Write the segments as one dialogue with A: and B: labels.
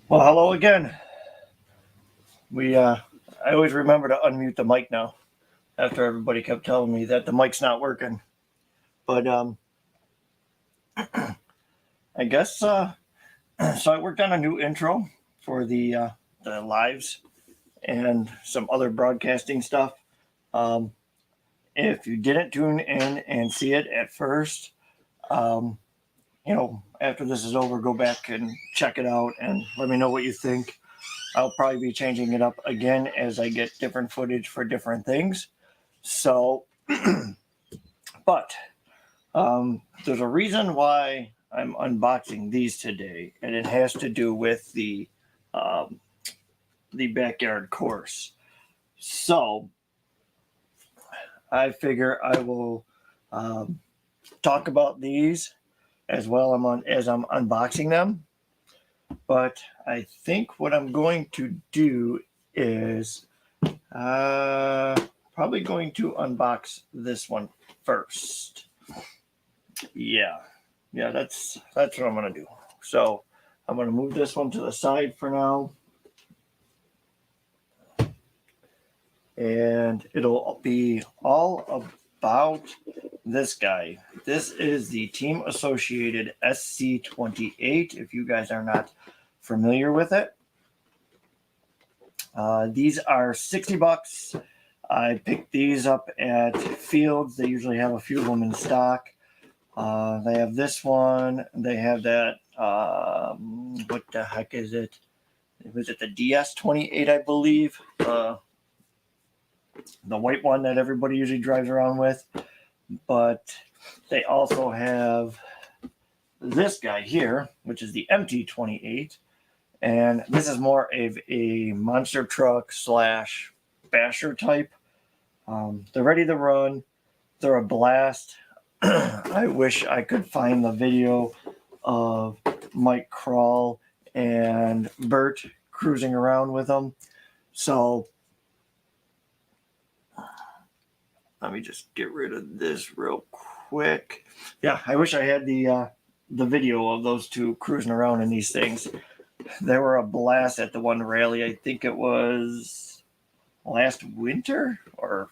A: Well, hello again. I always remember to unmute the mic now after everybody kept telling me that the mic's not working. But I guess so. I worked on a new intro for the lives and some other broadcasting stuff. Um, if you didn't tune in and see it at first, um, after this is over, go back and check it out and let me know what you think. I'll probably be changing it up again as I get different footage for different things. So, but there's a reason why I'm unboxing these today, and it has to do with um, the backyard course. So I figure I will um, talk about these as well as I'm unboxing them. But I think what I'm going to do is probably going to unbox this one first. Yeah, yeah, that's what I'm gonna do. So I'm gonna move this one to the side for now, and it'll be all about this guy. This is the Team Associated SC28. If you guys are not familiar with it, these are $60. I picked these up at Fields. They usually have a few of them in stock. They have this one. They have that. What the heck is it? Was it the DS28, I believe? The white one that everybody usually drives around with. But they also have this guy here, which is the MT28. And this is more of a monster truck slash basher type. They're ready to run. They're a blast. I wish I could find the video of Mike Crawl and Bert cruising around with them. So let me just get rid of this real quick. Yeah, I wish I had the video of those two cruising around in these things. They were a blast at the one rally. I think it was last winter or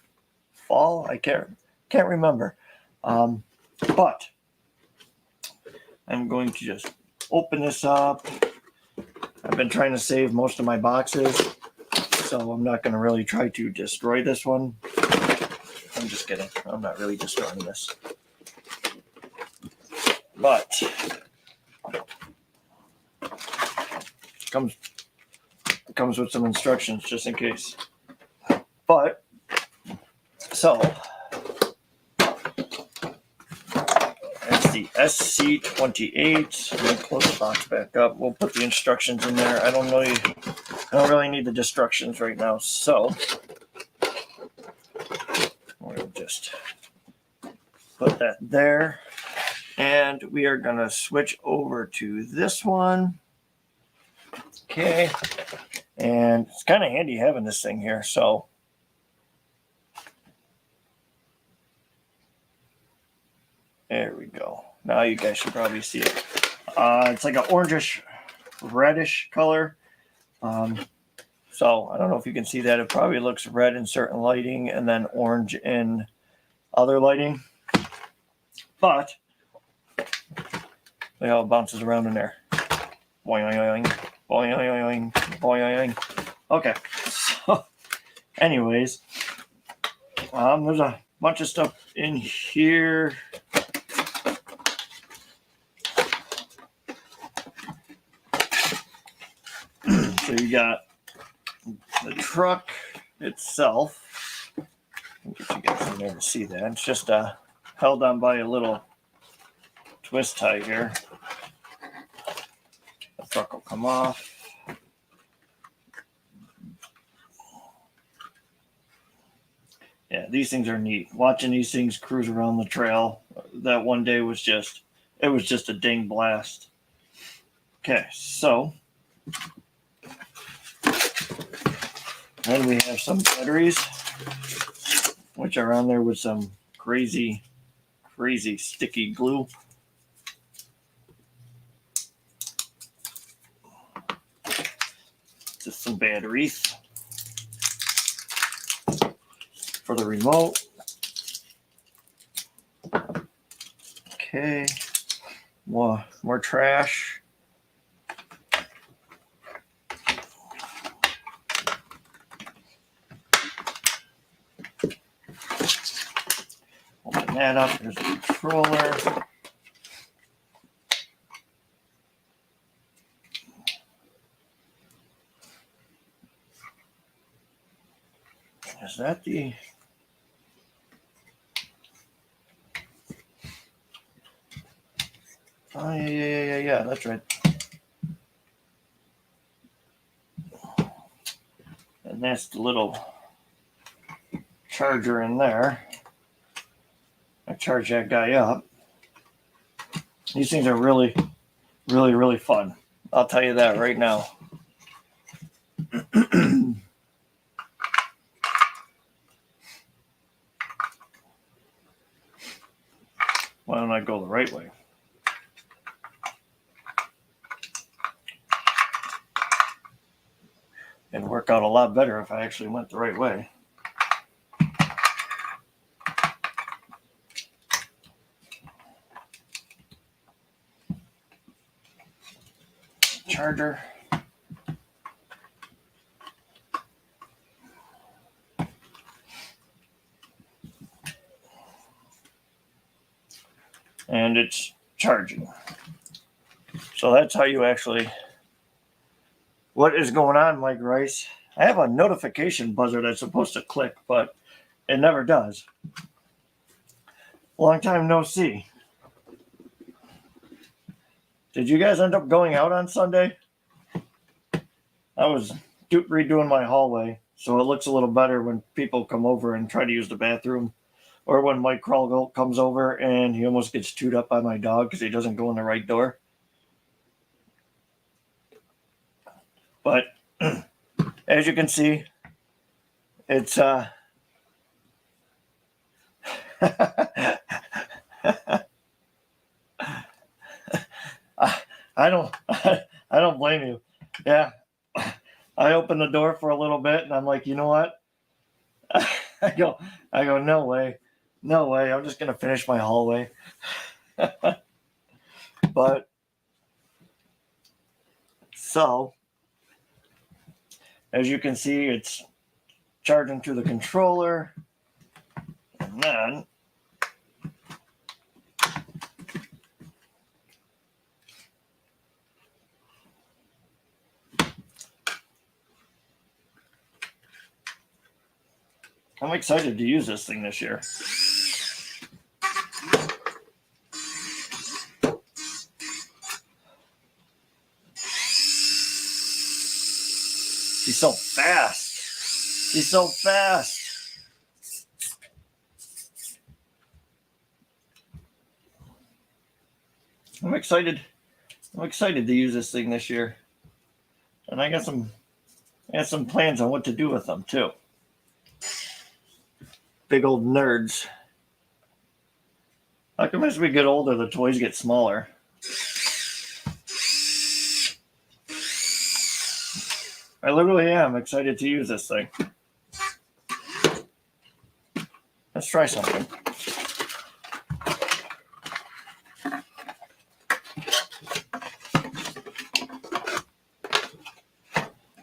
A: fall. I can't remember. But I'm going to just open this up. I've been trying to save most of my boxes, so I'm not going to really try to destroy this one. I'm just kidding. I'm not really destroying this. But comes with some instructions just in case. But so that's the SC28. Let me close the box back up. We'll put the instructions in there. I don't really need the instructions right now, so we'll just put that there. And we are going to switch over to this one. Okay. And it's kind of handy having this thing here. So there we go. Now you guys should probably see it. It's like an orangish, reddish color. So I don't know if you can see that. It probably looks red in certain lighting and then orange in other lighting. But see how it bounces around in there. Boing, boing, boing, boing, boing. Okay. So, anyways, there's a bunch of stuff in here. So you got the truck itself. I'll get you guys in there to see that. It's just held on by a little twist tie here. The truck will come off. Yeah, these things are neat. Watching these things cruise around the trail that one day was just a dang blast. Okay, so then we have some batteries, which are on there with some crazy sticky glue. some batteries for the remote. Okay, more trash. Open that up. There's the controller. Is that the... Oh, yeah, that's right. And that's the little charger in there. I charge that guy up. These things are really, really, really fun. I'll tell you that right now. Why don't I go the right way? It'd work out a lot better if I actually went the right way. Charger. And it's charging. So that's how you actually... What is going on, Mike Rice? I have a notification buzzer that's supposed to click, but it never does. Long time no see. Did you guys end up going out on Sunday? I was redoing my hallway, so it looks a little better when people come over and try to use the bathroom. Or when Mike Krall comes over and he almost gets chewed up by my dog because he doesn't go in the right door. But as you can see, it's I don't blame you. Yeah. I opened the door for a little bit and I'm like, you know what? I go, no way. No way. I'm just gonna finish my hallway. But so as you can see, it's charging through the controller. And then I'm excited to use this thing this year. She's so fast. She's so fast. I'm excited. I'm excited to use this thing this year. And I got some plans on what to do with them too. Big old nerds. How come as we get older, the toys get smaller? I literally am excited to use this thing. Let's try something.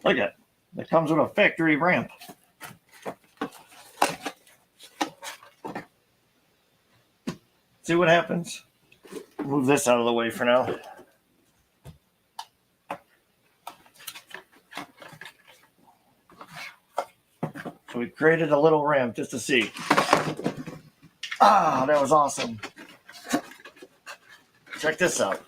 A: Look at it. It comes with a factory ramp. See what happens. Move this out of the way for now. So we created a little ramp just to see. Ah, that was awesome. Check this out.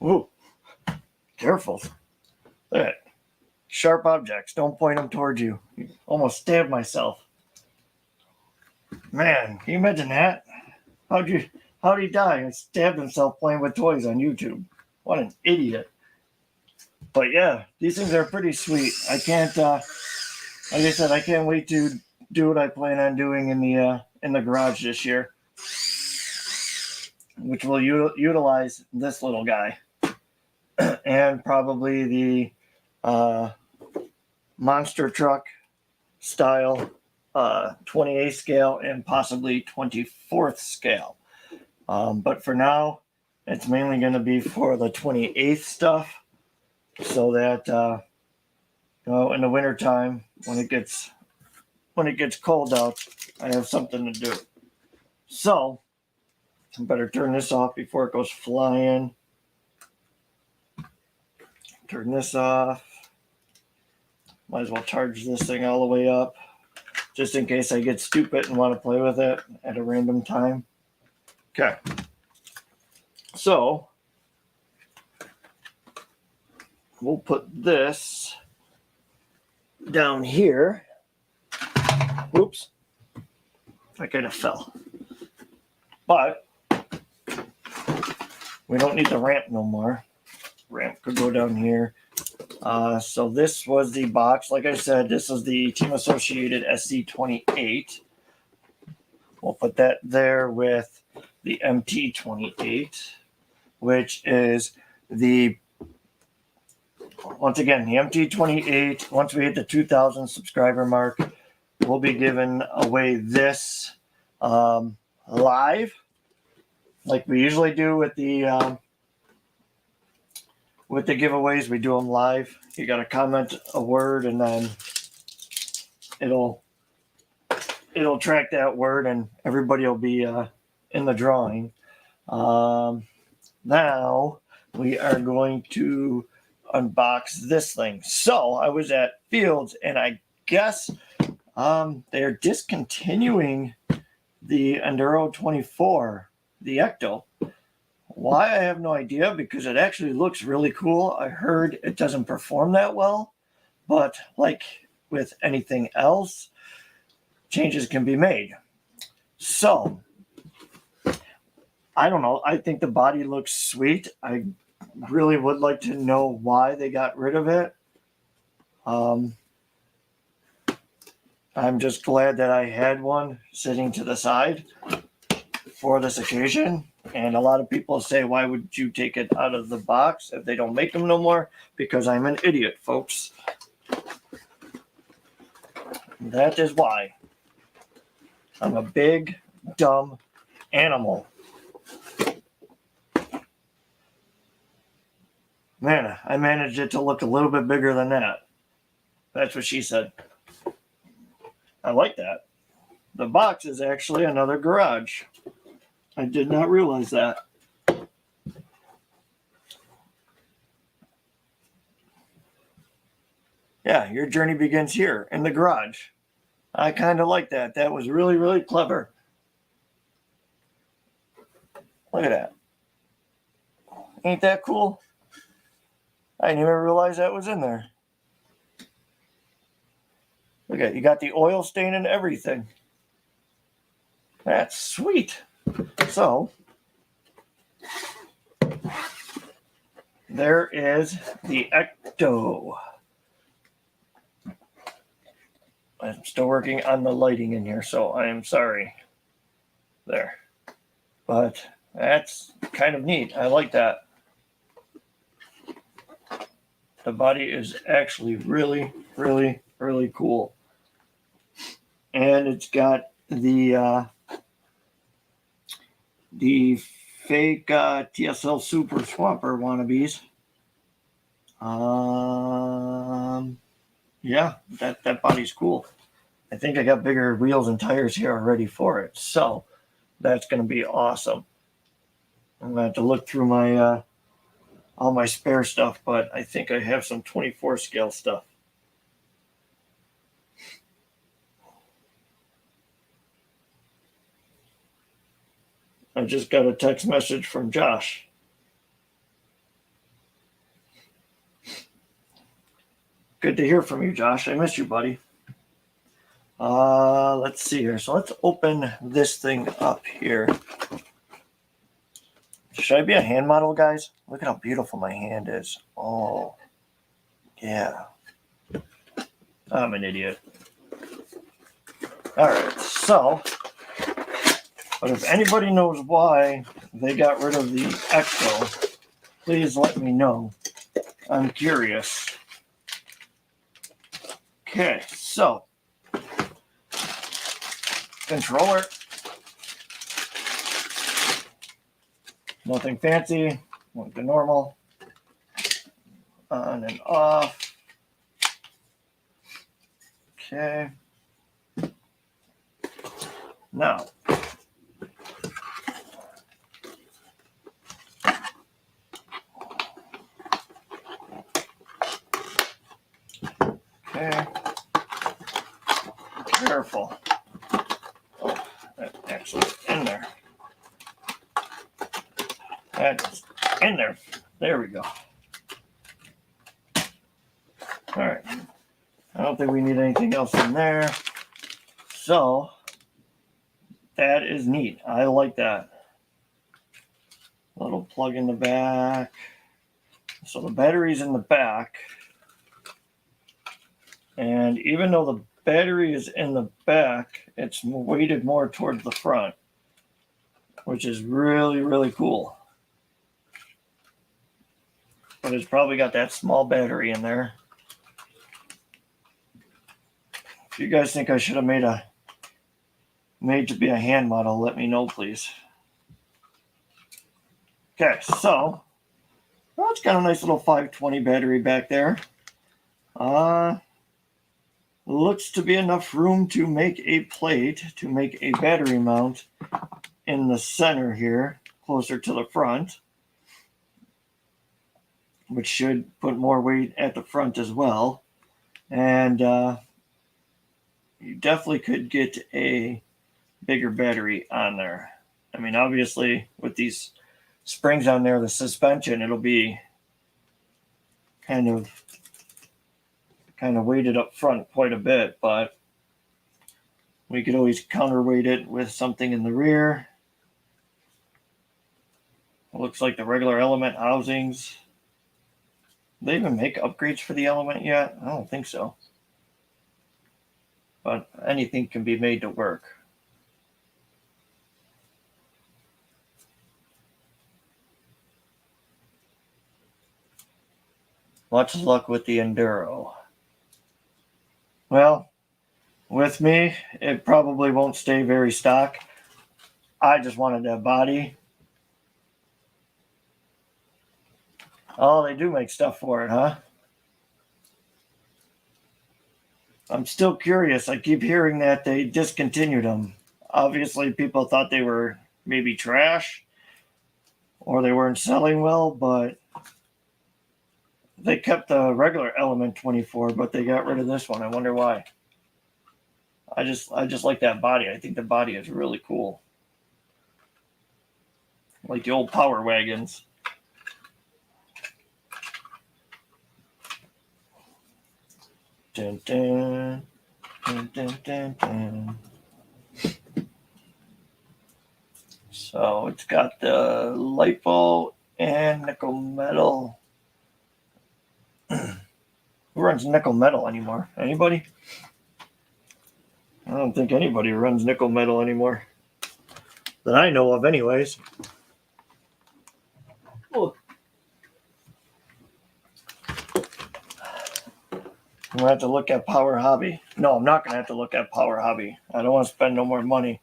A: Ooh, careful. Look at it. Sharp objects, don't point them towards you. Almost stabbed myself. Man, can you imagine that? How'd he die and stabbed himself playing with toys on YouTube? What an idiot. But yeah, these things are pretty sweet. I can't, like I said, I can't wait to do what I plan on doing in the garage this year. which will utilize this little guy and probably the monster truck style 28th scale and possibly 24th scale. But for now, it's mainly going to be for the 28th stuff, so that in the wintertime, when it gets cold out, I have something to do. So I better turn this off before it goes flying. Turn this off. Might as well charge this thing all the way up, just in case I get stupid and want to play with it at a random time. Okay. So we'll put this down here. Oops. I kind of fell. But we don't need the ramp no more. Ramp could go down here. So this was the box. Like I said, this is the Team Associated SC28. We'll put that there with the MT28, which is once again, the MT28. Once we hit the 2,000 subscriber mark, we'll be giving away this live, like we usually do with the giveaways. We do them live. You got to comment a word, and then it'll track that word, and everybody will be in the drawing. Now we are going to unbox this thing. So I was at Fields, and I guess they're discontinuing the Enduro 24, the Ecto. Why, I have no idea, because it actually looks really cool. I heard it doesn't perform that well, but like with anything else, changes can be made. So I don't know. I think the body looks sweet. I really would like to know why they got rid of it. I'm just glad that I had one sitting to the side for this occasion. And a lot of people say, why would you take it out of the box if they don't make them no more? Because I'm an idiot, folks. That is why. I'm a big, dumb animal. Man, I managed it to look a little bit bigger than that. That's what she said. I like that. The box is actually another garage. I did not realize that. Yeah, your journey begins here in the garage. I kind of like that. That was really, really clever. Look at that. Ain't that cool? I didn't even realize that was in there. Look at it. You got the oil stain and everything. That's sweet. So there is the Ecto. I'm still working on the lighting in here, so I am sorry. There. But that's kind of neat. I like that. The body is actually really, really, really cool. And it's got the fake TSL Super Swamper wannabes. Yeah, that body's cool. I think I got bigger wheels and tires here already for it, so that's going to be awesome. I'm going to have to look through my all my spare stuff, but I think I have some 24 scale stuff. I just got a text message from Josh. Good to hear from you, Josh. I miss you, buddy. Let's see here. So let's open this thing up here. Should I be a hand model, guys? Look at how beautiful my hand is. Oh, yeah. I'm an idiot. All right, so, but if anybody knows why they got rid of the Echo, please let me know. I'm curious. Okay, so controller. Nothing fancy, like the normal. On and off. Okay. Now, okay. Careful. Oh, that's actually in there. That's in there. There we go. All right. I don't think we need anything else in there. So, that is neat. I like that. Little plug in the back. So the battery's in the back. And even though the battery is in the back, it's weighted more towards the front, which is really, really cool. But it's probably got that small battery in there. If you guys think I should have made to be a hand model, let me know, please. Okay, so well, it's got a nice little 520 battery back there. Looks to be enough room to make a plate, to make a battery mount in the center here, closer to the front, which should put more weight at the front as well. And you definitely could get a bigger battery on there. I mean, obviously, with these springs on there, the suspension, it'll be kind of weighted up front quite a bit, but we could always counterweight it with something in the rear. It looks like the regular Element housings. Do they even make upgrades for the Element yet? I don't think so. But anything can be made to work. Much luck with the Enduro. Well, with me, it probably won't stay very stock. I just wanted that body. Oh, they do make stuff for it, huh? I'm still curious. I keep hearing that they discontinued them. Obviously, people thought they were maybe trash or they weren't selling well, but they kept the regular Element 24, but they got rid of this one. I wonder why. I just like that body. I think the body is really cool. Like the old Power Wagons. Dun, dun, dun, dun, dun, dun. So it's got the LiPo and nickel metal. Who runs nickel metal anymore? Anybody? I don't think anybody runs nickel metal anymore. That I know of, anyways. Oh. I'm going to have to look at Power Hobby. No, I'm not going to have to look at Power Hobby. I don't want to spend no more money.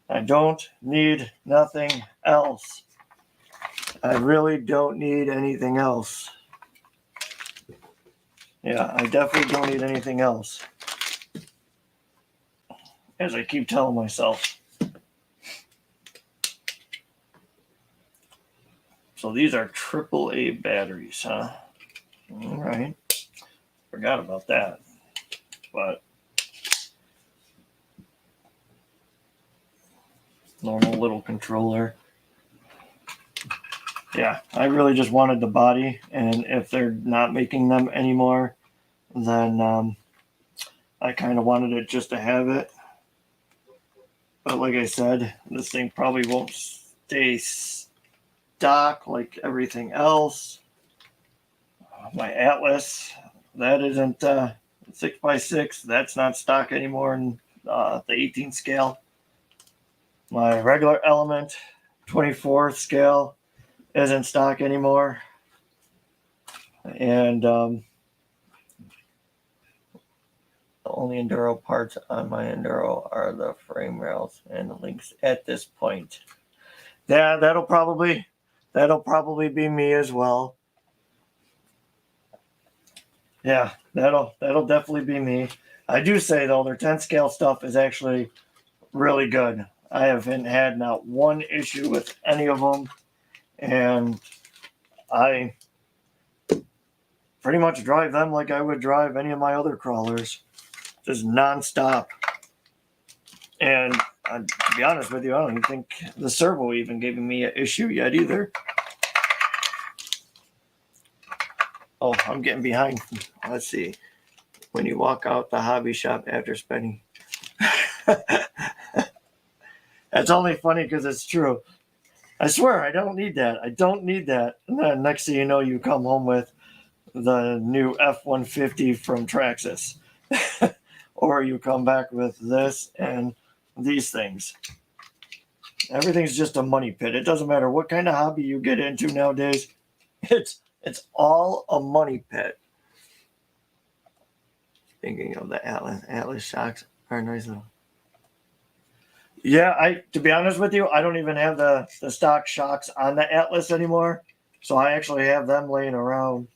A: I don't need nothing else. I really don't need anything else. Yeah, I definitely don't need anything else. As I keep telling myself. So these are AAA batteries, huh? All right. Forgot about that. But normal little controller. Yeah, I really just wanted the body, and if they're not making them anymore, then I kind of wanted it just to have it. But like I said, this thing probably won't stay stock like everything else. My Atlas, that isn't 6x6. That's not stock anymore in the 18 scale. My regular Element 24th scale isn't in stock anymore. And the only Enduro parts on my Enduro are the frame rails and the links at this point. Yeah, that'll probably be me as well. Yeah, that'll definitely be me. I do say though, their 10 scale stuff is actually really good. I haven't had not one issue with any of them, and I pretty much drive them like I would drive any of my other crawlers, just nonstop. And to be honest with you, I don't even think the servo even gave me an issue yet either. Oh, I'm getting behind. Let's see. When you walk out the hobby shop after spending. That's only funny because it's true. I swear, I don't need that. I don't need that. And then next thing you know, you come home with the new F-150 from Traxxas. Or you come back with this and these things. Everything's just a money pit. It doesn't matter what kind of hobby you get into nowadays. It's all a money pit. Thinking of the Atlas shocks are nice though. Yeah, to be honest with you, I don't even have the stock shocks on the Atlas anymore. So I actually have them laying around.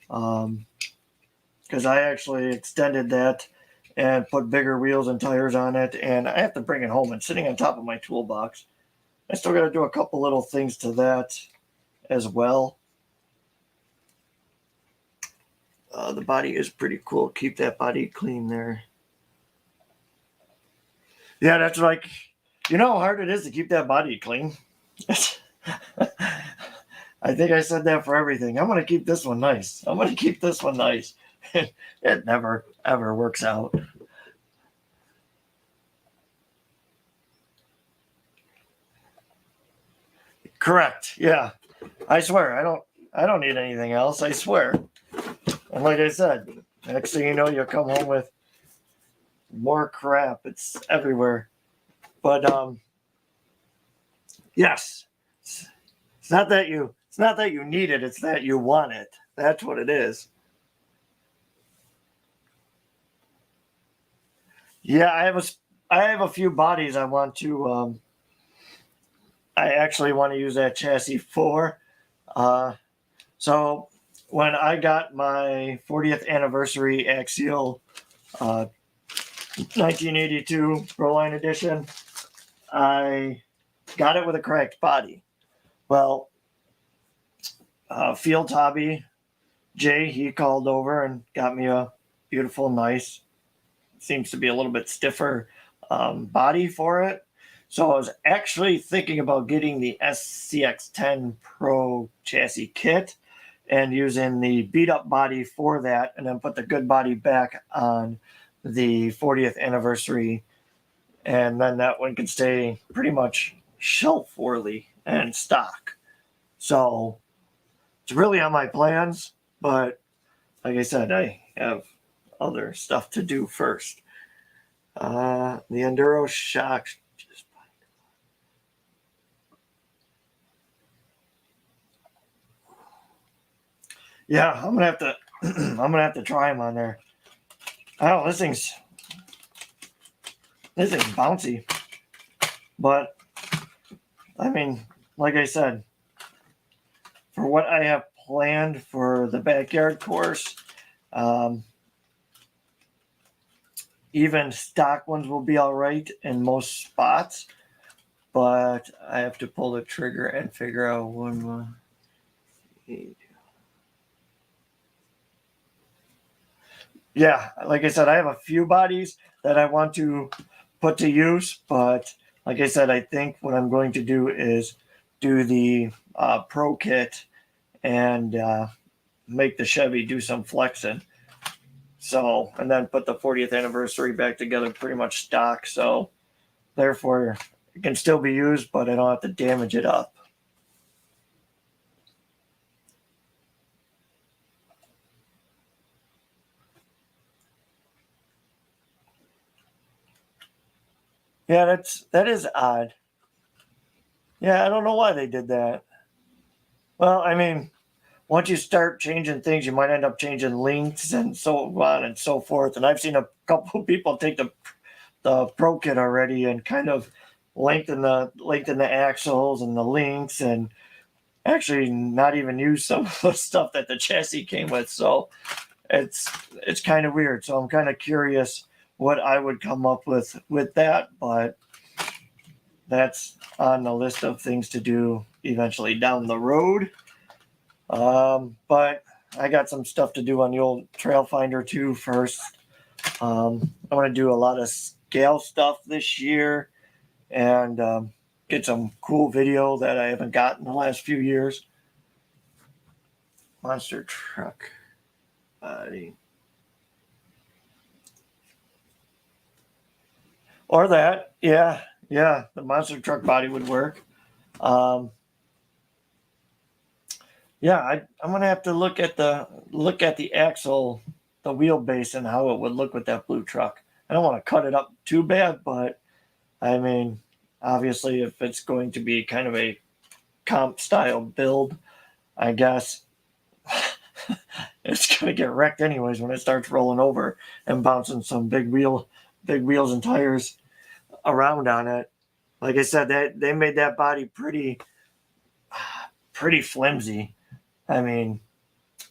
A: Because I actually extended that and put bigger wheels and tires on it, and I have to bring it home. It's sitting on top of my toolbox. I still got to do a couple little things to that as well. The body is pretty cool. Keep that body clean there. Yeah, that's like, you know how hard it is to keep that body clean? I think I said that for everything. I'm going to keep this one nice. I'm going to keep this one nice. It never, ever works out. Correct. Yeah. I swear, I don't need anything else. I swear. And like I said, next thing you know, you'll come home with more crap. It's everywhere. But yes. It's not that you need it, it's that you want it. That's what it is. Yeah, I have a few bodies I want to I actually want to use that chassis for. So when I got my 40th anniversary Axial 1982 Proline edition, I got it with a cracked body. Well, Field Hobby Jay, he called over and got me a beautiful, nice, seems to be a little bit stiffer body for it. So I was actually thinking about getting the SCX10 Pro chassis kit and using the beat up body for that, and then put the good body back on the 40th anniversary. And then that one can stay pretty much shelf worthy and stock. So it's really on my plans, but like I said, I have other stuff to do first. The Enduro shocks. Yeah, I'm gonna have to. I'm gonna have to try them on there. Oh, this thing's bouncy, but I mean, like I said, for what I have planned for the backyard course, even stock ones will be all right in most spots, but I have to pull the trigger and figure out one. Yeah, like I said, I have a few bodies that I want to put to use, but like I said, I think what I'm going to do is do the Pro Kit and make the Chevy do some flexing. So, and then put the 40th anniversary back together pretty much stock. So, therefore, it can still be used, but I don't have to damage it up. Yeah, that is odd. Yeah, I don't know why they did that. Well, I mean, once you start changing things, you might end up changing links and so on and so forth. And I've seen a couple of people take the Pro Kit already and kind of lengthen the axles and the links, and actually not even use some of the stuff that the chassis came with. So it's kind of weird. So I'm kind of curious what I would come up with that, but that's on the list of things to do eventually down the road. But I got some stuff to do on the old Trail Finder too first. I want to do a lot of scale stuff this year and get some cool video that I haven't got in the last few years. Monster truck body. Or that, yeah, the monster truck body would work. Um, yeah, I'm gonna have to look at the axle, the wheelbase, and how it would look with that blue truck. I don't want to cut it up too bad, but I mean, obviously, if it's going to be kind of a comp style build, I guess it's gonna get wrecked anyways when it starts rolling over and bouncing some big wheels and tires around on it. Like I said, they made that body pretty flimsy. I mean,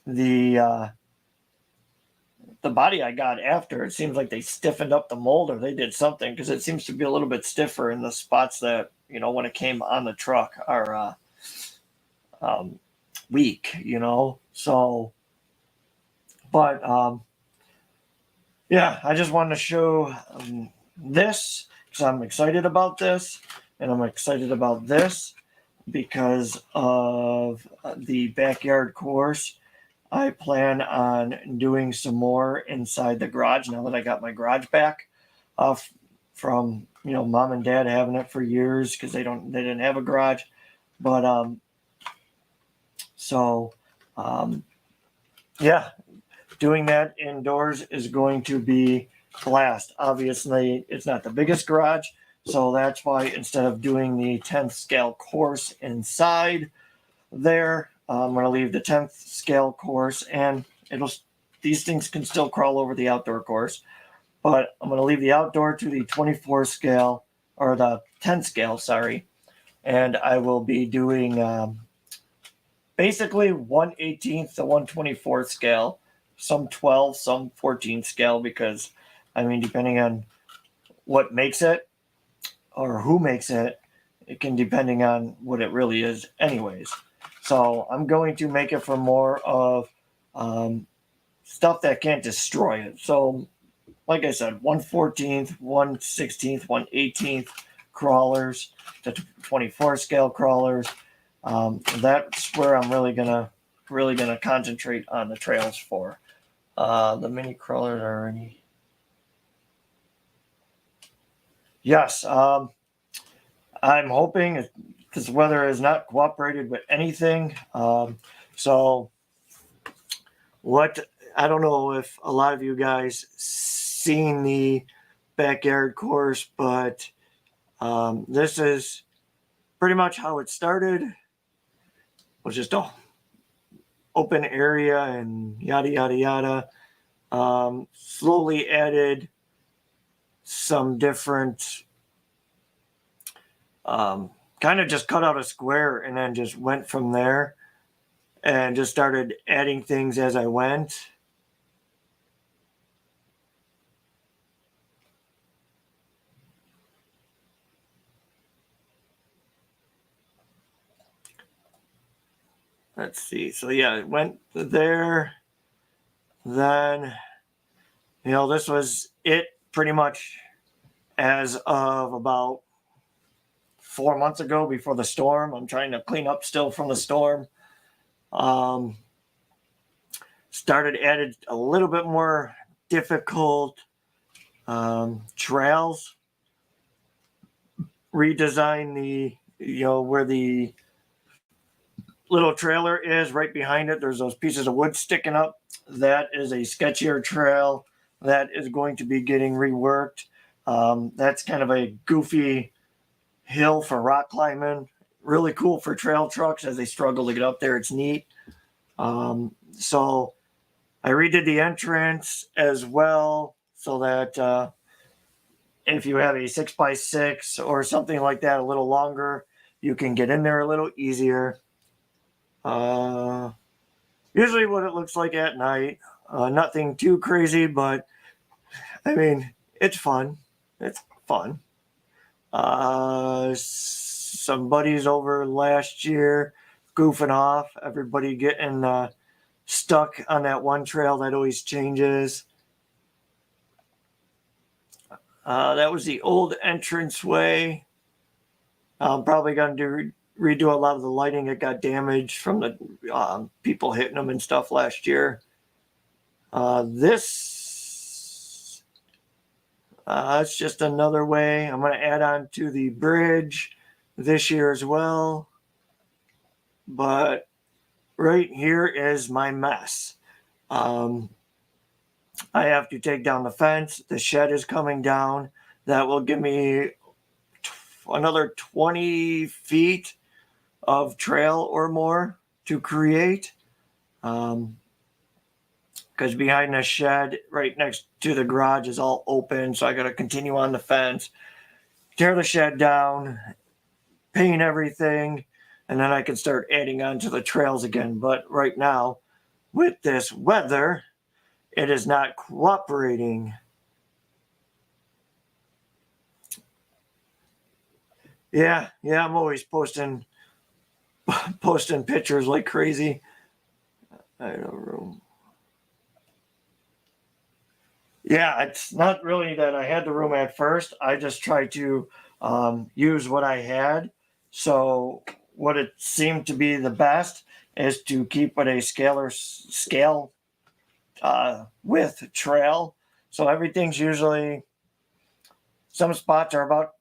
A: the the body I got after, it seems like they stiffened up the mold or they did something, because it seems to be a little bit stiffer in the spots that, when it came on the truck are weak. So, but yeah, I just wanted to show this because I'm excited about this, and I'm excited about this because of the backyard course. I plan on doing some more inside the garage now that I got my garage back, from mom and dad having it for years because they didn't have a garage, but so yeah, doing that indoors is going to be blast. Obviously, it's not the biggest garage, so that's why instead of doing the 10th scale course inside there, I'm going to leave the 10th scale course, and these things can still crawl over the outdoor course, but I'm going to leave the outdoor to the 24 scale, or the 10 scale, sorry, and I will be doing basically 1/18th to 1/24th scale, some 12, some 14 scale, because I mean, depending on what makes it or who makes it, it can depending on what it really is anyways. So I'm going to make it for more of stuff that can't destroy it. So like I said, 1/14th, 1/16th, 1/18th crawlers, to 24 scale crawlers. That's where I'm really gonna concentrate on the trails for. The mini crawlers are already. Yes, I'm hoping, because the weather has not cooperated with anything. So what I don't know if a lot of you guys seen the backyard course, but this is pretty much how it started. It was just a open area and yada yada yada. Slowly added some different, kind of just cut out a square and then just went from there and just started adding things as I went. Let's see. So yeah, it went there. Then, this was it pretty much as of about 4 months ago before the storm. I'm trying to clean up still from the storm. Added a little bit more difficult trails. Redesign where the little trailer is right behind it. There's those pieces of wood sticking up. That is a sketchier trail that is going to be getting reworked. That's kind of a goofy hill for rock climbing. really cool for trail trucks as they struggle to get up there. It's neat. So I redid the entrance as well so that if you have a 6x6 or something like that, a little longer, you can get in there a little easier. Usually what it looks like at night. Nothing too crazy, but I mean, it's fun. It's fun. Some buddies over last year goofing off, everybody getting stuck on that one trail that always changes. That was the old entranceway. I'm probably going to redo a lot of the lighting. It got damaged from the people hitting them and stuff last year. This it's just another way. I'm going to add on to the bridge this year as well. But right here is my mess. I have to take down the fence. The shed is coming down. That will give me another 20 feet of trail or more to create. Because behind the shed, right next to the garage, is all open. So I got to continue on the fence, tear the shed down, paint everything, and then I can start adding on to the trails again. But right now, with this weather, it is not cooperating. Yeah, I'm always posting pictures like crazy. I have room. Yeah, it's not really that I had the room at first. I just tried to use what I had. So what it seemed to be the best is to keep it a scale width trail. So everything's usually, some spots are about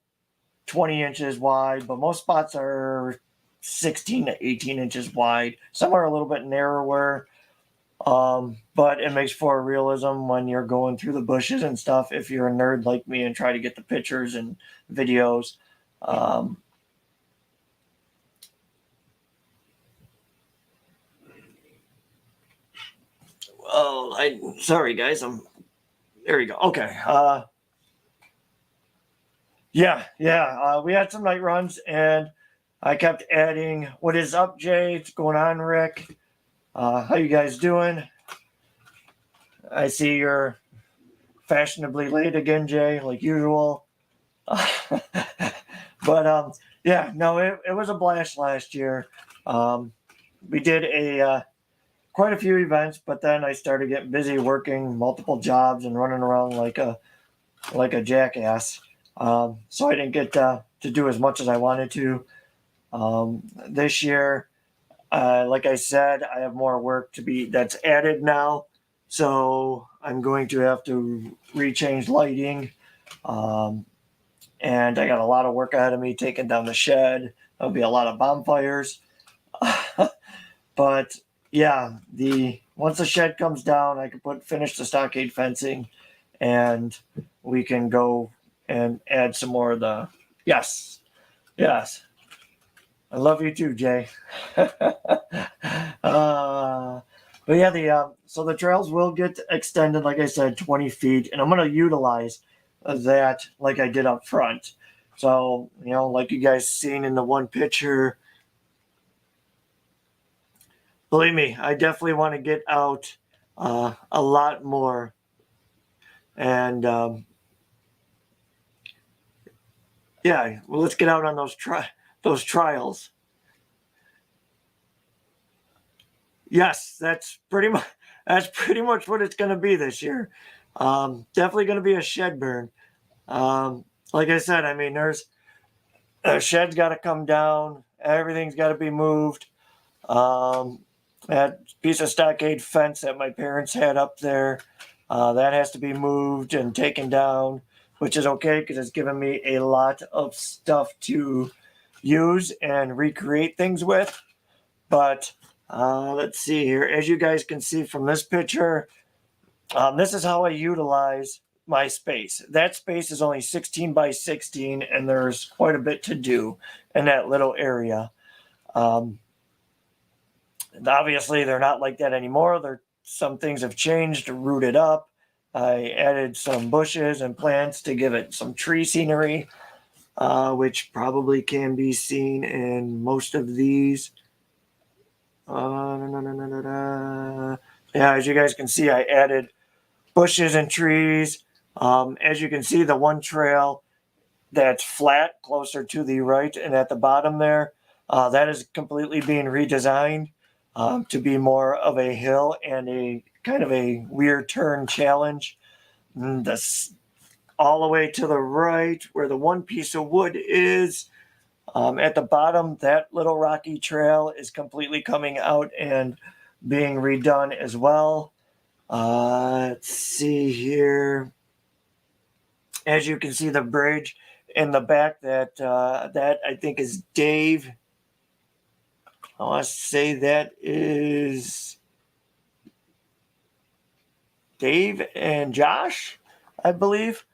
A: 20 inches wide, but most spots are 16 to 18 inches wide. Some are a little bit narrower, but it makes for realism when you're going through the bushes and stuff. If you're a nerd like me and try to get the pictures and videos. Sorry guys, there we go. Okay. We had some night runs and I kept adding. What is up, Jay? What's going on, Rick? How you guys doing? I see you're fashionably late again, Jay, like usual. But it was a blast last year. We did quite a few events, but then I started getting busy working multiple jobs and running around like a jackass. So I didn't get to do as much as I wanted to. This year, like I said, I have more work that's added now. So I'm going to have to rechange lighting. And I got a lot of work ahead of me taking down the shed. There'll be a lot of bonfires. But yeah, once the shed comes down, I can finish the stockade fencing and we can go and add some more of the, yes. I love you too, Jay. But yeah, so the trails will get extended, like I said, 20 feet, and I'm going to utilize that like I did up front. So, like you guys seen in the one picture, believe me, I definitely want to get out a lot more. And let's get out on those trials. Yes, that's pretty much what it's going to be this year. Definitely going to be a shed burn. Like I said, I mean, there's a shed's got to come down. Everything's got to be moved. That piece of stockade fence that my parents had up there, that has to be moved and taken down, which is okay because it's given me a lot of stuff to use and recreate things with. But let's see here. As you guys can see from this picture, this is how I utilize my space. That space is only 16 by 16, and there's quite a bit to do in that little area. Obviously, they're not like that anymore. Some things have changed, rooted up. I added some bushes and plants to give it some tree scenery, which probably can be seen in most of these. Yeah, as you guys can see, I added bushes and trees. As you can see, the one trail that's flat closer to the right and at the bottom there, that is completely being redesigned to be more of a hill and a kind of a weird turn challenge. This all the way to the right where the one piece of wood is, at the bottom, that little rocky trail is completely coming out and being redone as well. Let's see here. As you can see, the bridge in the back, that I think is Dave. I want to say that is Dave and Josh, I believe.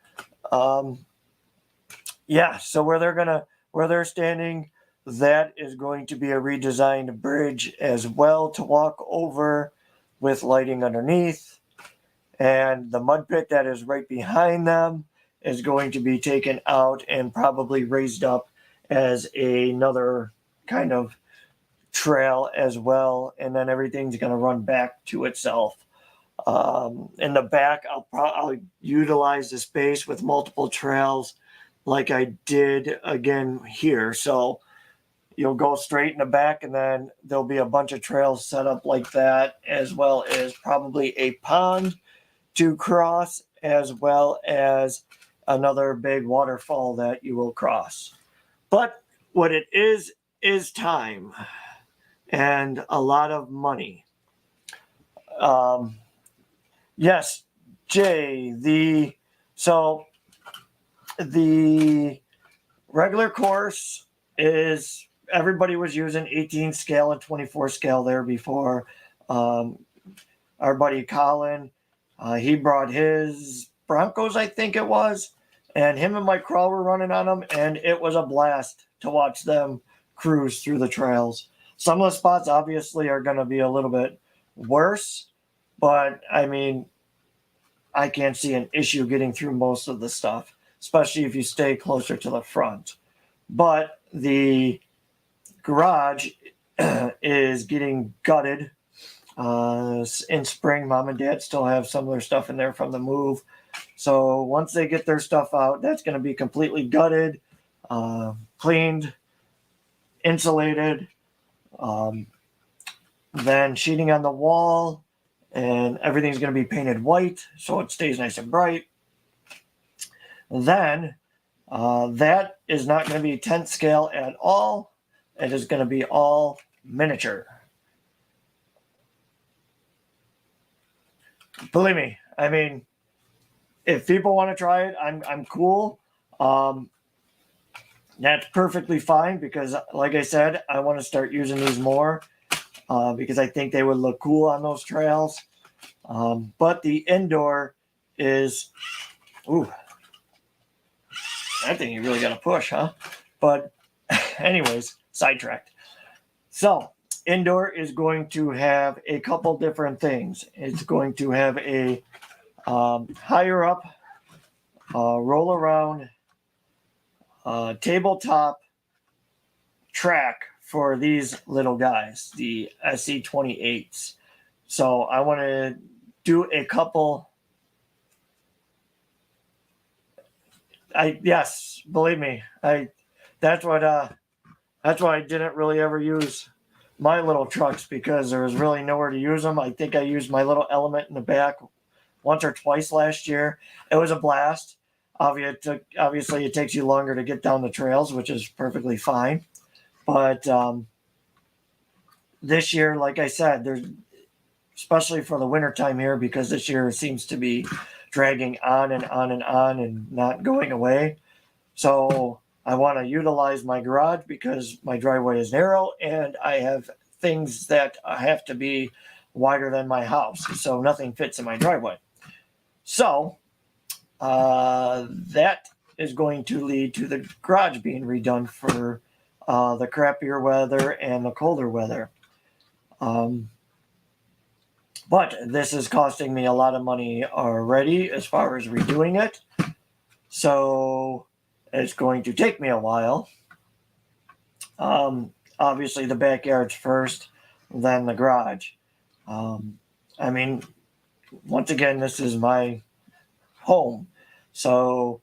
A: Yeah, so where they're standing, that is going to be a redesigned bridge as well to walk over with lighting underneath. And the mud pit that is right behind them is going to be taken out and probably raised up as another kind of trail as well. And then everything's going to run back to itself. In the back, I'll utilize the space with multiple trails like I did again here. So you'll go straight in the back, and then there'll be a bunch of trails set up like that, as well as probably a pond to cross, as well as another big waterfall that you will cross. But what it is time and a lot of money. Yes, Jay, the regular course is, everybody was using 18 scale and 24 scale there before. Our buddy Colin, he brought his Broncos, I think it was, and him and Mike Kroll were running on them, and it was a blast to watch them cruise through the trails. Some of the spots obviously are going to be a little bit worse, but I mean, I can't see an issue getting through most of the stuff, especially if you stay closer to the front. But the garage is getting gutted. In spring, mom and dad still have some of their stuff in there from the move. So once they get their stuff out, that's going to be completely gutted, cleaned, insulated, then sheeting on the wall, and everything's going to be painted white so it stays nice and bright. Then that is not going to be tent scale at all. It is going to be all miniature. Believe me, I mean, if people want to try it, I'm cool. That's perfectly fine, because like I said, I want to start using these more because I think they would look cool on those trails. But the indoor is, ooh, that thing you really got to push, huh? But anyways, sidetracked. So indoor is going to have a couple different things. It's going to have a higher up, roll around, tabletop track for these little guys, the SC28s. So I want to do a couple. Yes, believe me, that's why I didn't really ever use my little trucks, because there was really nowhere to use them. I think I used my little Element in the back once or twice last year. It was a blast. Obviously, it takes you longer to get down the trails, which is perfectly fine. But this year, like I said, there's, especially for the wintertime here, because this year seems to be dragging on and on and on and not going away. So I want to utilize my garage because my driveway is narrow and I have things that have to be wider than my house. So nothing fits in my driveway. So that is going to lead to the garage being redone for the crappier weather and the colder weather. But this is costing me a lot of money already as far as redoing it. So it's going to take me a while. Obviously, the backyard's first, then the garage. I mean, once again, this is my home. So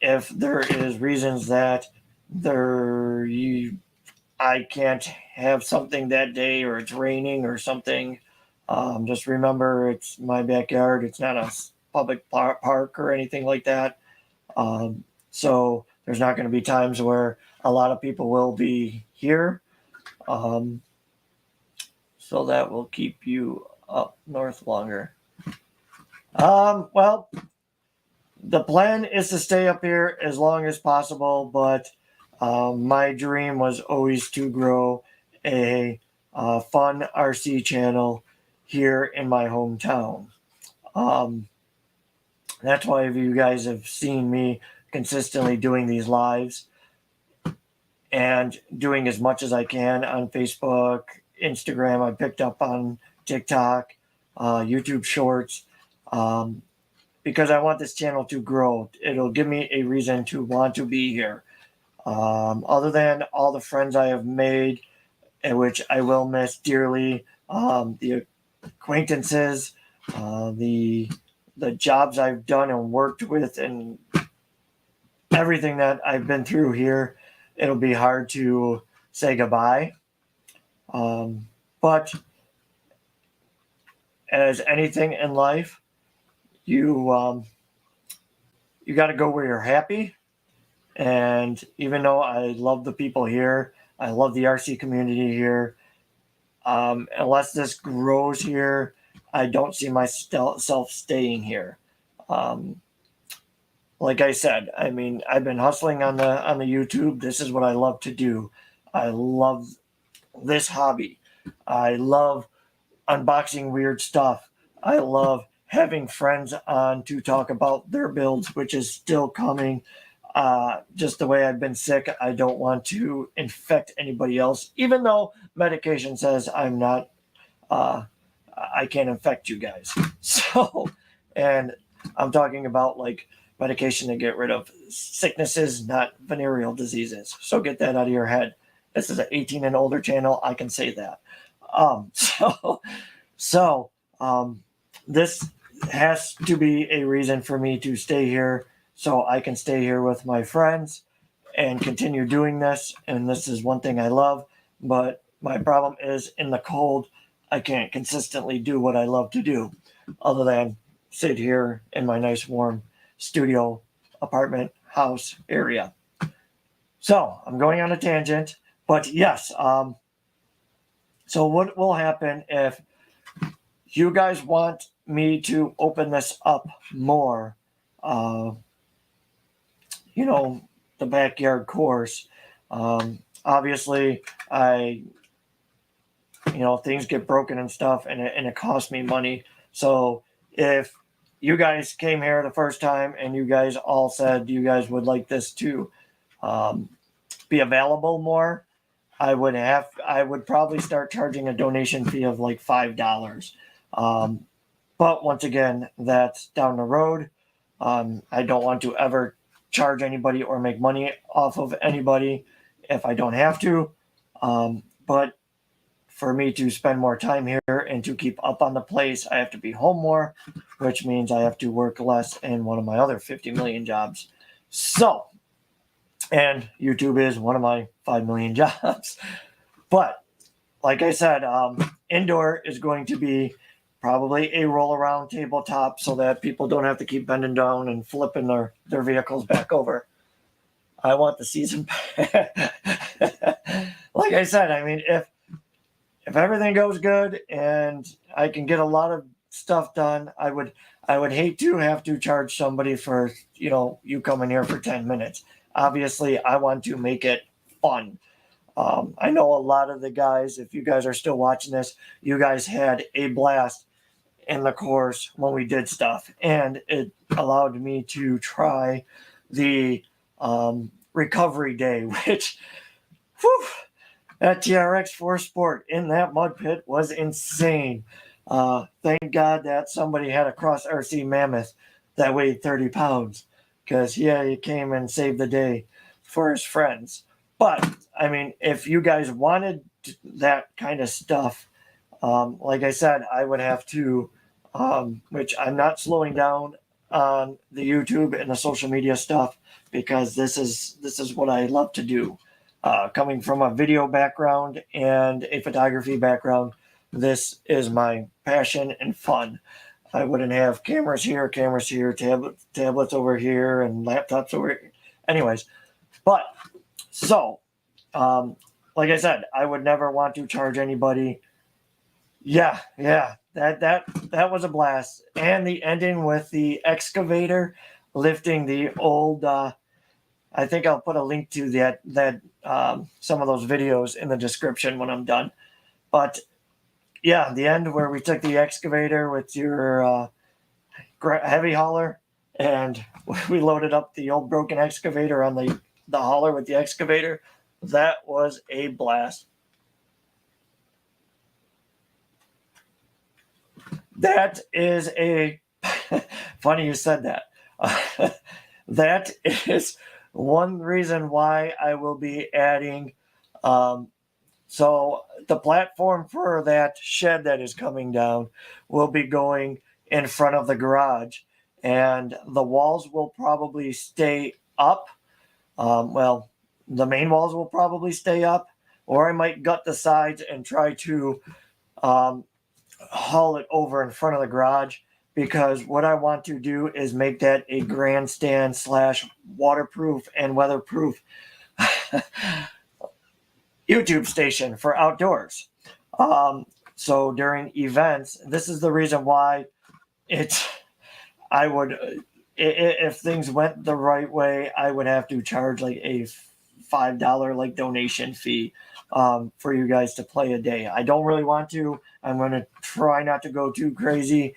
A: if there is reasons that I can't have something that day, or it's raining or something, just remember it's my backyard. It's not a public park or anything like that. So there's not going to be times where a lot of people will be here. So that will keep you up north longer. Well, the plan is to stay up here as long as possible, but my dream was always to grow a fun RC channel here in my hometown. That's why you guys have seen me consistently doing these lives and doing as much as I can on Facebook, Instagram. I picked up on TikTok, YouTube Shorts, because I want this channel to grow. It'll give me a reason to want to be here. Other than all the friends I have made, which I will miss dearly, the acquaintances, the jobs I've done and worked with, and everything that I've been through here, it'll be hard to say goodbye. But as anything in life, you got to go where you're happy. And even though I love the people here, I love the RC community here, unless this grows here, I don't see myself staying here. Like I said, I mean, I've been hustling on the YouTube. This is what I love to do. I love this hobby. I love unboxing weird stuff. I love having friends on to talk about their builds, which is still coming. Just the way I've been sick, I don't want to infect anybody else, even though medication says I'm not, I can't infect you guys. So, and I'm talking about like medication to get rid of sicknesses, not venereal diseases. So get that out of your head. This is an 18 and older channel. I can say that. This has to be a reason for me to stay here, so I can stay here with my friends and continue doing this. And this is one thing I love. But my problem is in the cold, I can't consistently do what I love to do other than sit here in my nice warm studio apartment house area. So I'm going on a tangent, but yes. So what will happen if you guys want me to open this up more? The backyard course. Obviously, things get broken and stuff, and it costs me money. So if you guys came here the first time and you guys all said you guys would like this to be available more, I would probably start charging a donation fee of like $5. But once again, that's down the road. I don't want to ever charge anybody or make money off of anybody if I don't have to. But for me to spend more time here and to keep up on the place, I have to be home more, which means I have to work less in one of my other 50 million jobs. So, and YouTube is one of my 5 million jobs. But like I said, indoor is going to be probably a roll around tabletop so that people don't have to keep bending down and flipping their vehicles back over. I want the season pass. Like I said, I mean, if everything goes good and I can get a lot of stuff done, I would hate to have to charge somebody for, you coming here for 10 minutes. Obviously, I want to make it fun. I know a lot of the guys, if you guys are still watching this, you guys had a blast in the course when we did stuff, and it allowed me to try the recovery day, which, whew, that TRX 4 Sport in that mud pit was insane. Thank God that somebody had a Cross RC Mammoth that weighed 30 pounds, because he came and saved the day for his friends. But I mean, if you guys wanted that kind of stuff, like I said, I would have to, which I'm not slowing down on the YouTube and the social media stuff, because this is what I love to do. Coming from a video background and a photography background, this is my passion and fun. I wouldn't have cameras here, tablets over here, and laptops over here. Anyways, but so, like I said, I would never want to charge anybody. Yeah, that was a blast. And the ending with the excavator lifting the old. I think I'll put a link to that some of those videos in the description when I'm done. But yeah, the end where we took the excavator with your heavy hauler, and we loaded up the old broken excavator on the hauler with the excavator. That was a blast. That is a funny you said that. That is one reason why I will be adding. So the platform for that shed that is coming down will be going in front of the garage, and the walls will probably stay up. Well, the main walls will probably stay up, or I might gut the sides and try to haul it over in front of the garage, because what I want to do is make that a grandstand / waterproof and weatherproof YouTube station for outdoors. So during events, this is the reason why I would, if things went the right way, I would have to charge like a $5 like donation fee for you guys to play a day. I don't really want to. I'm going to try not to go too crazy,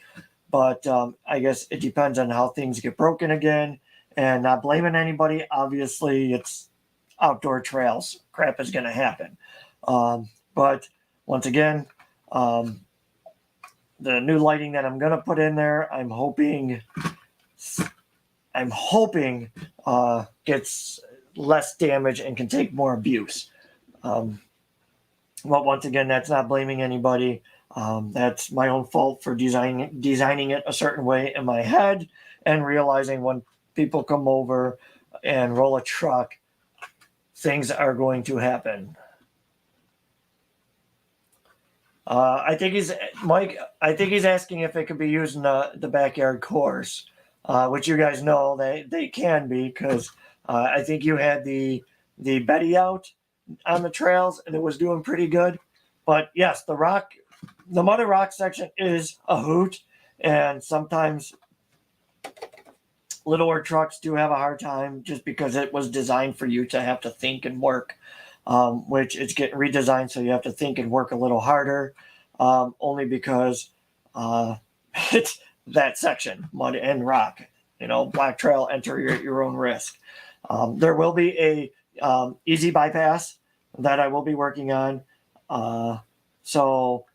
A: but I guess it depends on how things get broken again, and not blaming anybody. Obviously, it's outdoor trails. Crap is going to happen. But once again, the new lighting that I'm going to put in there, I'm hoping gets less damage and can take more abuse. Well, once again, that's not blaming anybody. That's my own fault for designing it a certain way in my head, and realizing when people come over and roll a truck, things are going to happen. I think he's asking if it could be used in the backyard course, which you guys know they can be, because I think you had the Betty out on the trails and it was doing pretty good. But yes, the mud and rock section is a hoot, and sometimes littler trucks do have a hard time, just because it was designed for you to have to think and work, which it's getting redesigned so you have to think and work a little harder, only because it's that section, mud and rock. Black trail, enter your own risk. There will be a easy bypass that I will be working on, so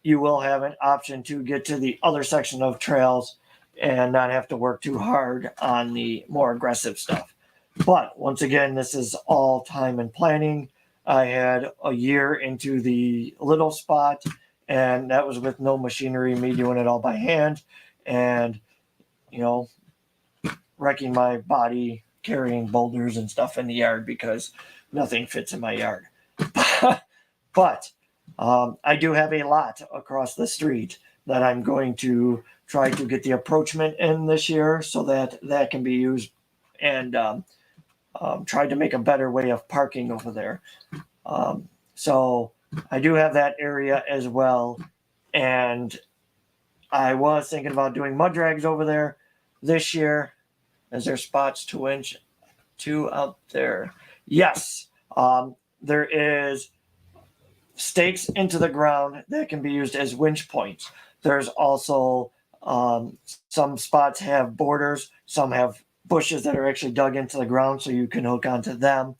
A: you will have an option to get to the other section of trails and not have to work too hard on the more aggressive stuff. But once again, this is all time and planning. I had a year into the little spot, and that was with no machinery, me doing it all by hand, and wrecking my body carrying boulders and stuff in the yard, because nothing fits in my yard. But I do have a lot across the street that I'm going to try to get the approachment in this year, so that can be used, and try to make a better way of parking over there. So I do have that area as well, and I was thinking about doing mud drags over there this year. Is there spots to winch to out there? Yes, there is stakes into the ground that can be used as winch points. There's also some spots have borders, some have bushes that are actually dug into the ground so you can hook onto them.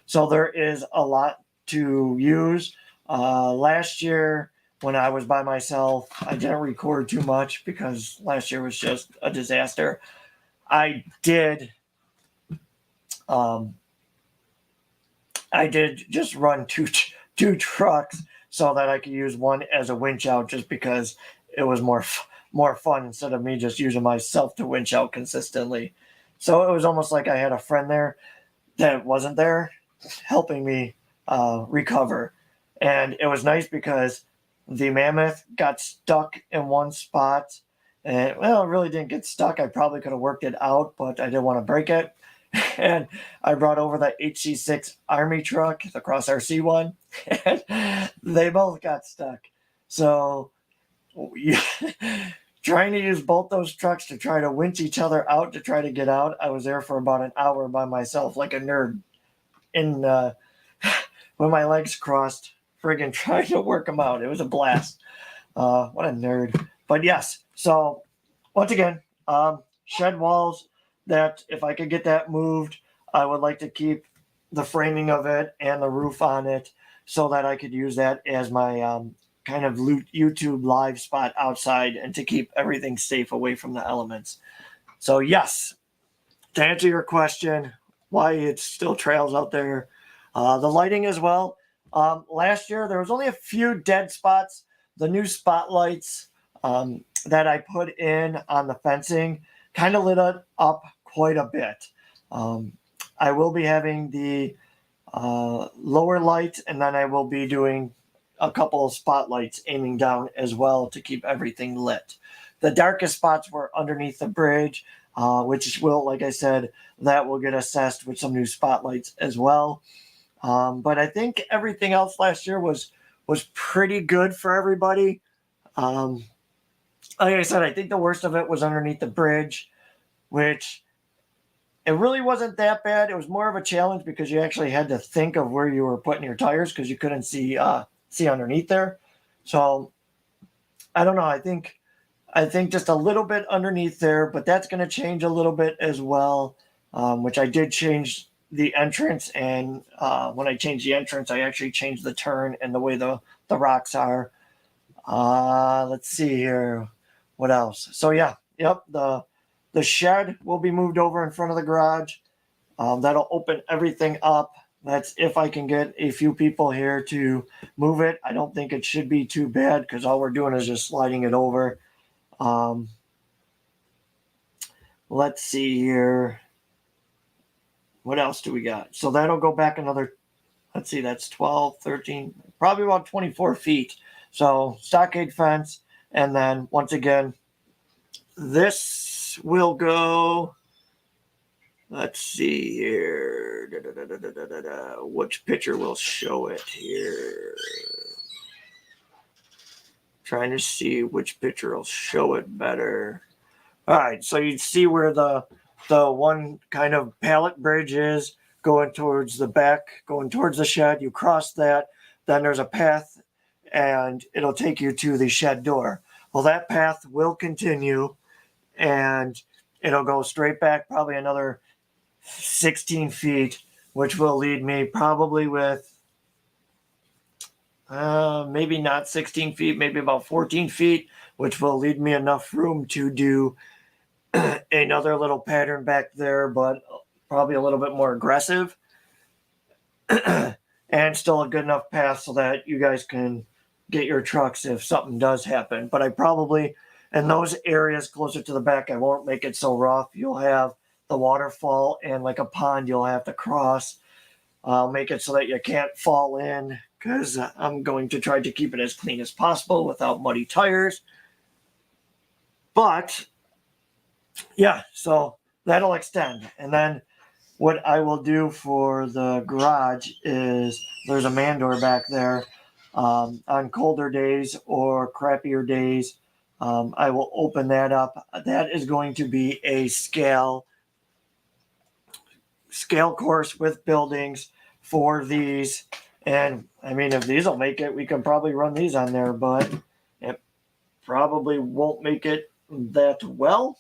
A: So there is a lot to use. Last year, when I was by myself, I didn't record too much because last year was just a disaster. I did just run two trucks so that I could use one as a winch out, just because it was more fun instead of me just using myself to winch out consistently. So it was almost like I had a friend there that wasn't there helping me recover. And it was nice because the mammoth got stuck in one spot. And, well, it really didn't get stuck. I probably could have worked it out, but I didn't want to break it. And I brought over the HC6 Army truck, the Cross RC one, and they both got stuck. So trying to use both those trucks to try to winch each other out to try to get out. I was there for about an hour by myself, like a nerd, in with my legs crossed, friggin' trying to work them out. It was a blast. What a nerd. But yes, so once again, shed walls that if I could get that moved, I would like to keep the framing of it and the roof on it so that I could use that as my kind of YouTube live spot outside and to keep everything safe away from the elements. So yes, to answer your question, why it's still trails out there, the lighting as well. Last year, there was only a few dead spots. The new spotlights that I put in on the fencing kind of lit it up quite a bit. I will be having the lower light, and then I will be doing a couple of spotlights aiming down as well to keep everything lit. The darkest spots were underneath the bridge, which will, like I said, that will get assessed with some new spotlights as well. But I think everything else last year was pretty good for everybody. Like I said, I think the worst of it was underneath the bridge, which it really wasn't that bad. It was more of a challenge because you actually had to think of where you were putting your tires because you couldn't see underneath there. So I don't know. I think just a little bit underneath there, but that's going to change a little bit as well, which I did change the entrance. And when I changed the entrance, I actually changed the turn and the way the rocks are. Let's see here. What else? So yeah, yep. The shed will be moved over in front of the garage. That'll open everything up. That's if I can get a few people here to move it. I don't think it should be too bad because all we're doing is just sliding it over. Let's see here. What else do we got? So that'll go back another, let's see, that's 12, 13, probably about 24 feet. So stockade fence. And then once again, this will go, let's see here. Which picture will show it here? Trying to see which picture will show it better. All right, so you see where the one kind of pallet bridge is going towards the back, going towards the shed. You cross that, then there's a path, and it'll take you to the shed door. Well, that path will continue, and it'll go straight back probably another 16 feet, which will lead me probably with maybe not 16 feet, maybe about 14 feet, which will leave me enough room to do another little pattern back there, but probably a little bit more aggressive and still a good enough path so that you guys can get your trucks if something does happen. But I probably, in those areas closer to the back, I won't make it so rough. You'll have the waterfall and like a pond you'll have to cross. I'll make it so that you can't fall in because I'm going to try to keep it as clean as possible without muddy tires. But yeah, so that'll extend. And then what I will do for the garage is there's a man door back there. On colder days or crappier days, I will open that up. That is going to be a scale course with buildings for these. And I mean, if these will make it, we can probably run these on there, but it probably won't make it that well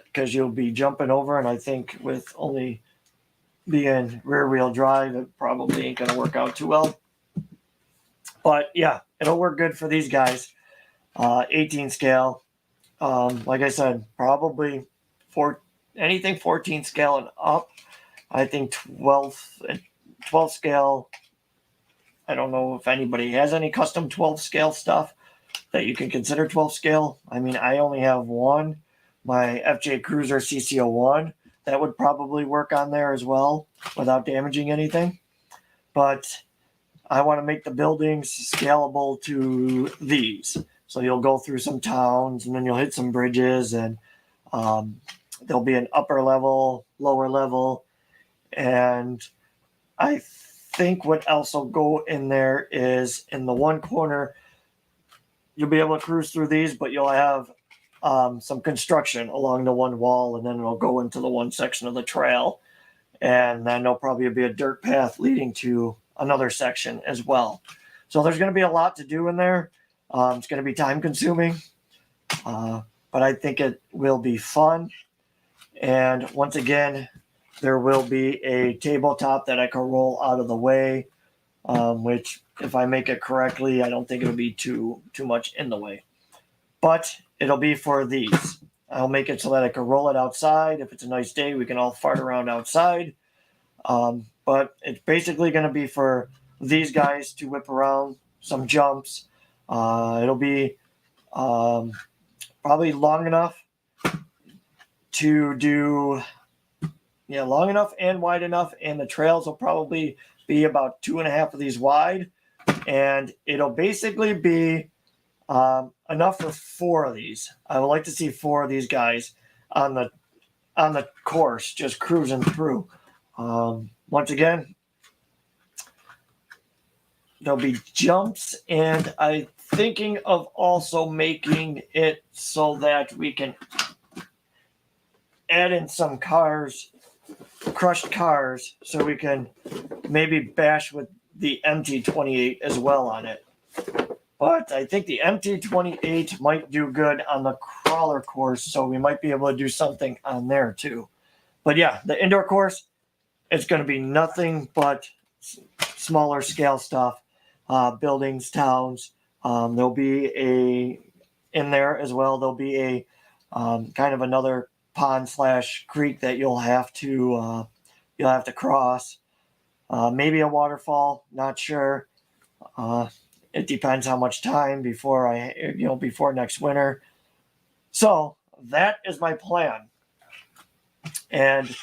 A: because you'll be jumping over. And I think with only being rear wheel drive, it probably ain't going to work out too well. But yeah, it'll work good for these guys. 18 scale. Like I said, probably anything 14 scale and up. I think 12 scale. I don't know if anybody has any custom 12 scale stuff that you can consider 12 scale. I mean, I only have one, my FJ Cruiser CC01. That would probably work on there as well without damaging anything. But I want to make the buildings scalable to these. So you'll go through some towns and then you'll hit some bridges, and there'll be an upper level, lower level. And I think what else will go in there is in the one corner, you'll be able to cruise through these, but you'll have some construction along the one wall, and then it'll go into the one section of the trail. And then there'll probably be a dirt path leading to another section as well. So there's going to be a lot to do in there. It's going to be time consuming, but I think it will be fun. And once again, there will be a tabletop that I can roll out of the way, which if I make it correctly, I don't think it'll be too much in the way. But it'll be for these. I'll make it so that I can roll it outside. If it's a nice day, we can all fart around outside. But it's basically going to be for these guys to whip around, some jumps. It'll be probably long enough to do, long enough and wide enough. And the trails will probably be about 2.5 of these wide. And it'll basically be enough for 4 of these. I would like to see 4 of these guys on the course, just cruising through. Once again, there'll be jumps, and I'm thinking of also making it so that we can add in some cars, crushed cars, so we can maybe bash with the MT28 as well on it. But I think the MT28 might do good on the crawler course, so we might be able to do something on there too. But yeah, the indoor course, it's going to be nothing but smaller scale stuff, buildings, towns. There'll be in there as well, there'll be a kind of another pond / creek that you'll have to cross. Maybe a waterfall, not sure. It depends how much time before next winter. So that is my plan. And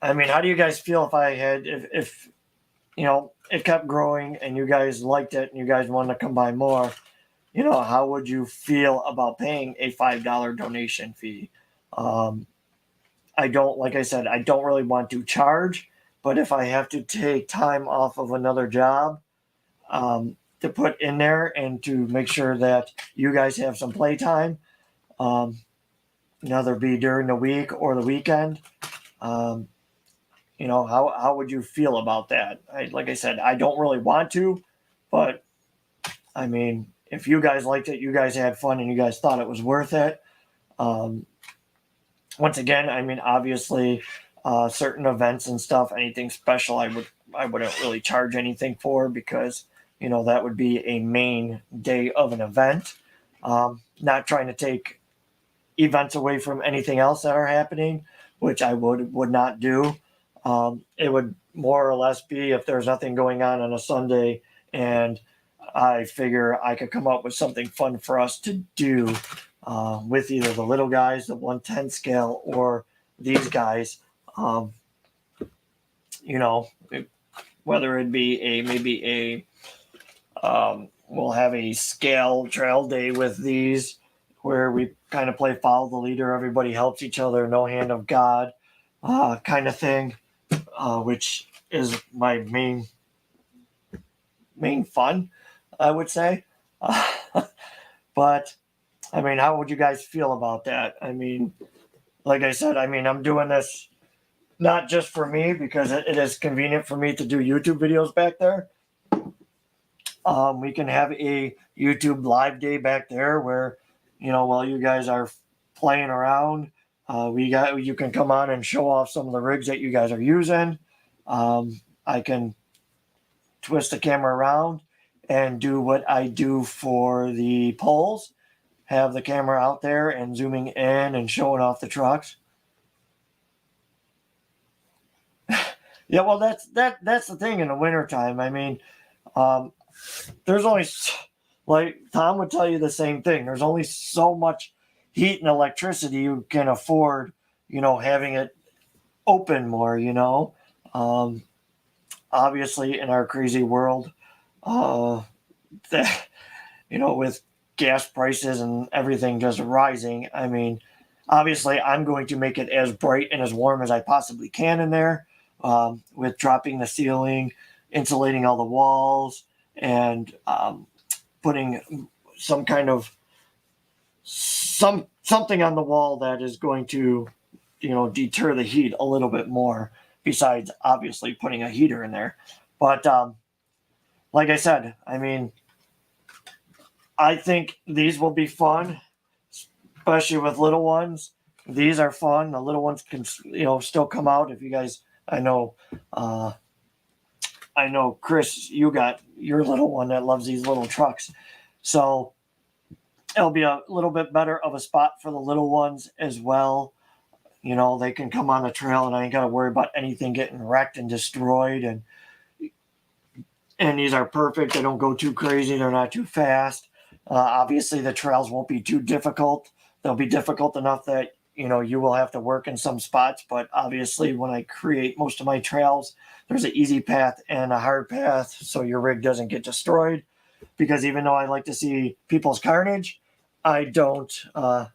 A: I mean, how do you guys feel if it kept growing and you guys liked it and you guys wanted to come by more? How would you feel about paying a $5 donation fee? Like I said, I don't really want to charge, but if I have to take time off of another job to put in there and to make sure that you guys have some playtime, whether it be during the week or the weekend, how would you feel about that? Like I said, I don't really want to, but I mean, if you guys liked it, you guys had fun, and you guys thought it was worth it. Once again, I mean, obviously, certain events and stuff, anything special, I wouldn't really charge anything for, because that would be a main day of an event. Not trying to take events away from anything else that are happening, which I would not do. It would more or less be if there's nothing going on a Sunday, and I figure I could come up with something fun for us to do with either the little guys, the 110 scale, or these guys. Whether it be we'll have a scale trail day with these, where we kind of play follow the leader, everybody helps each other, no hand of God kind of thing, which is my main fun, I would say. But I mean, how would you guys feel about that? I mean, like I said, I'm doing this not just for me, because it is convenient for me to do YouTube videos back there, We can have a YouTube live day back there where, while you guys are playing around, you can come on and show off some of the rigs that you guys are using. I can twist the camera around and do what I do for the polls, have the camera out there and zooming in and showing off the trucks. Yeah, well, that's the thing in the wintertime. I mean, there's only, like Tom would tell you the same thing. There's only so much heat and electricity you can afford, having it open more, obviously in our crazy world, that, with gas prices and everything just rising. I mean, obviously I'm going to make it as bright and as warm as I possibly can in there, with dropping the ceiling, insulating all the walls, and putting some kind of something on the wall that is going to, deter the heat a little bit more, besides obviously putting a heater in there. But like I said, I mean, I think these will be fun, especially with little ones. These are fun. The little ones can, still come out. If you guys, I know Chris, you got your little one that loves these little trucks. So it'll be a little bit better of a spot for the little ones as well. They can come on the trail and I ain't got to worry about anything getting wrecked and destroyed. And these are perfect. They don't go too crazy. They're not too fast. Obviously, the trails won't be too difficult. They'll be difficult enough that, you will have to work in some spots. But obviously, when I create most of my trails, there's an easy path and a hard path so your rig doesn't get destroyed. Because even though I like to see people's carnage, I don't. I